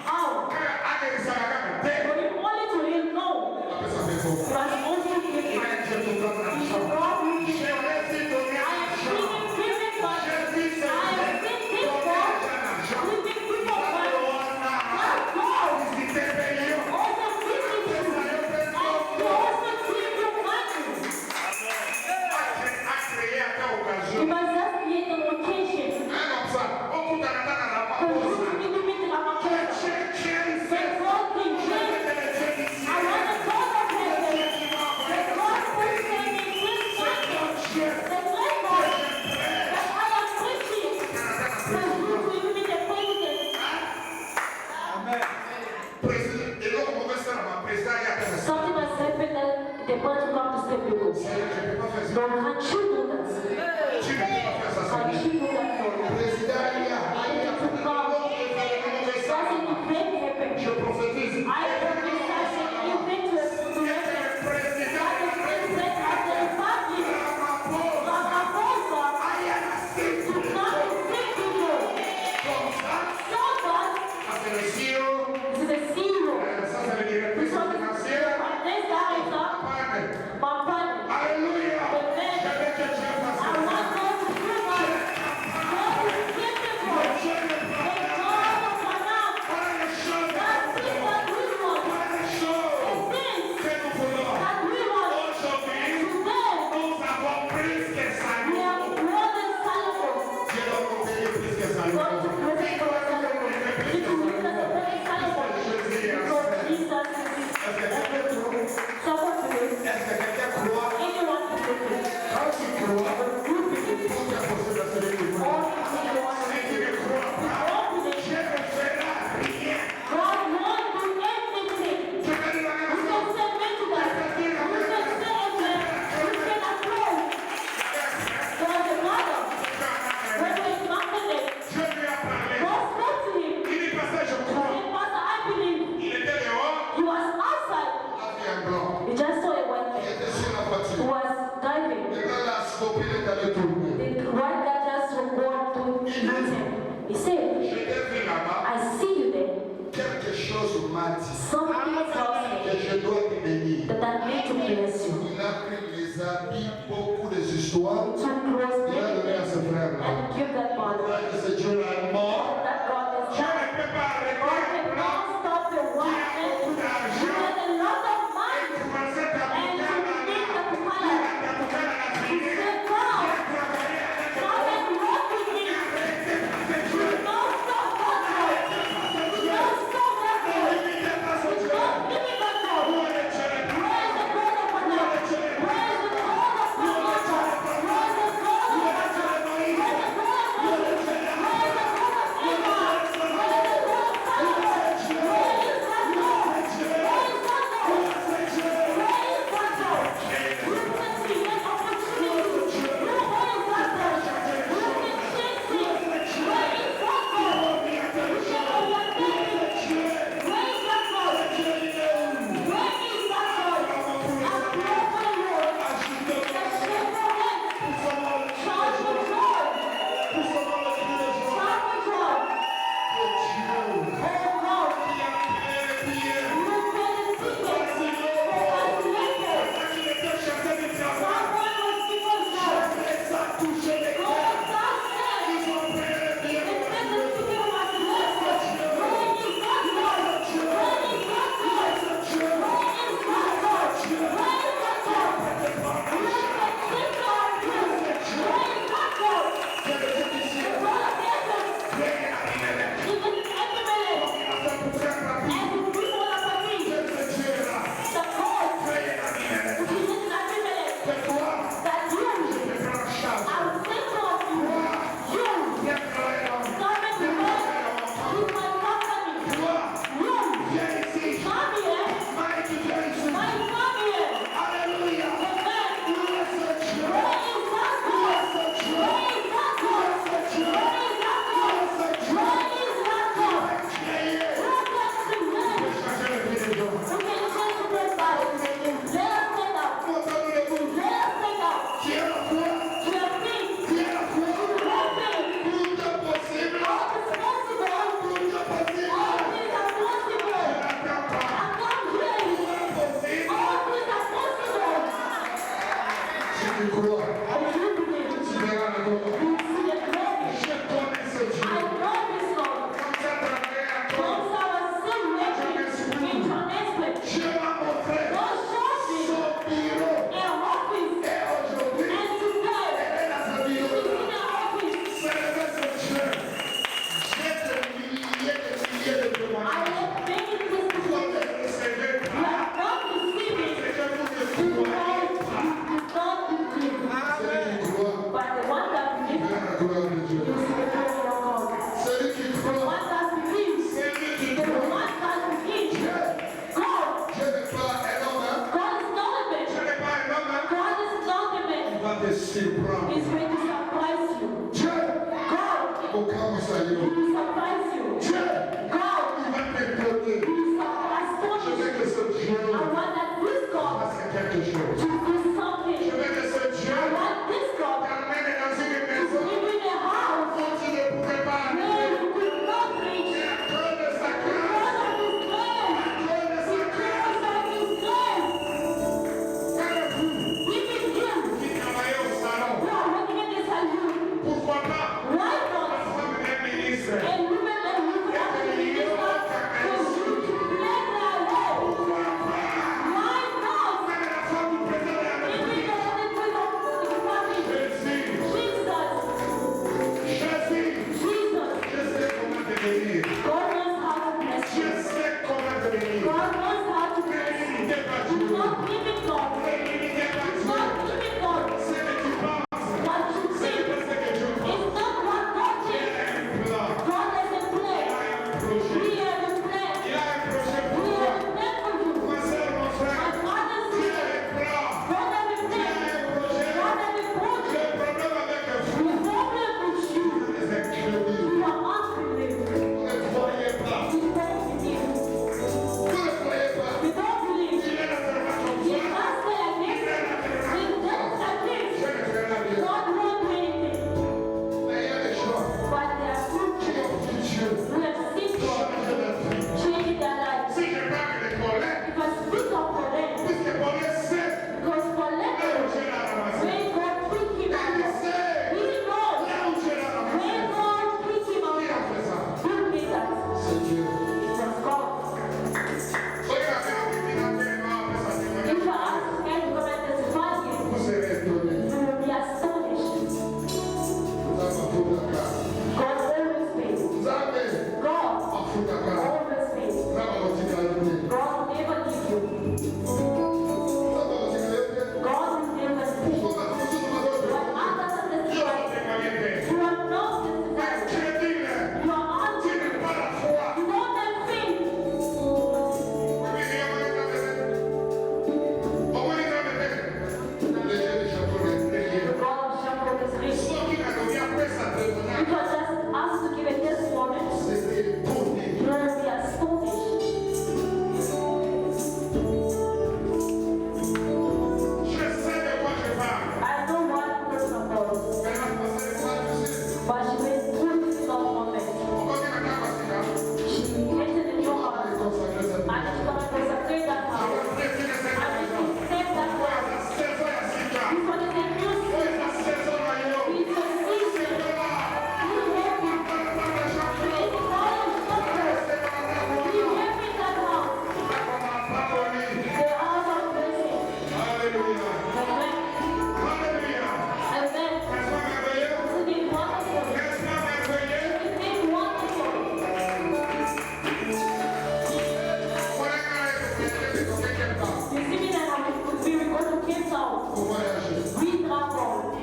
How? For him only to heal, no. But also give you. He should God who gives you. I have seen him giving money. I have seen this God giving people money. But God also give you. And he also give you money. You must just create an occasion. Because you need to meet our church. Say God can change. I want to go to heaven. That God will send me this Sunday. That my God, that I am preaching. That you will be the president. Something has happened that the person come to step you go. No, can't you do that? Can't you do that for me? I need to come. Something great happened. I prophesy an event to happen. That the president of the republic, Ramaphosa, to come and speak to you.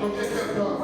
Quand quelqu'un parle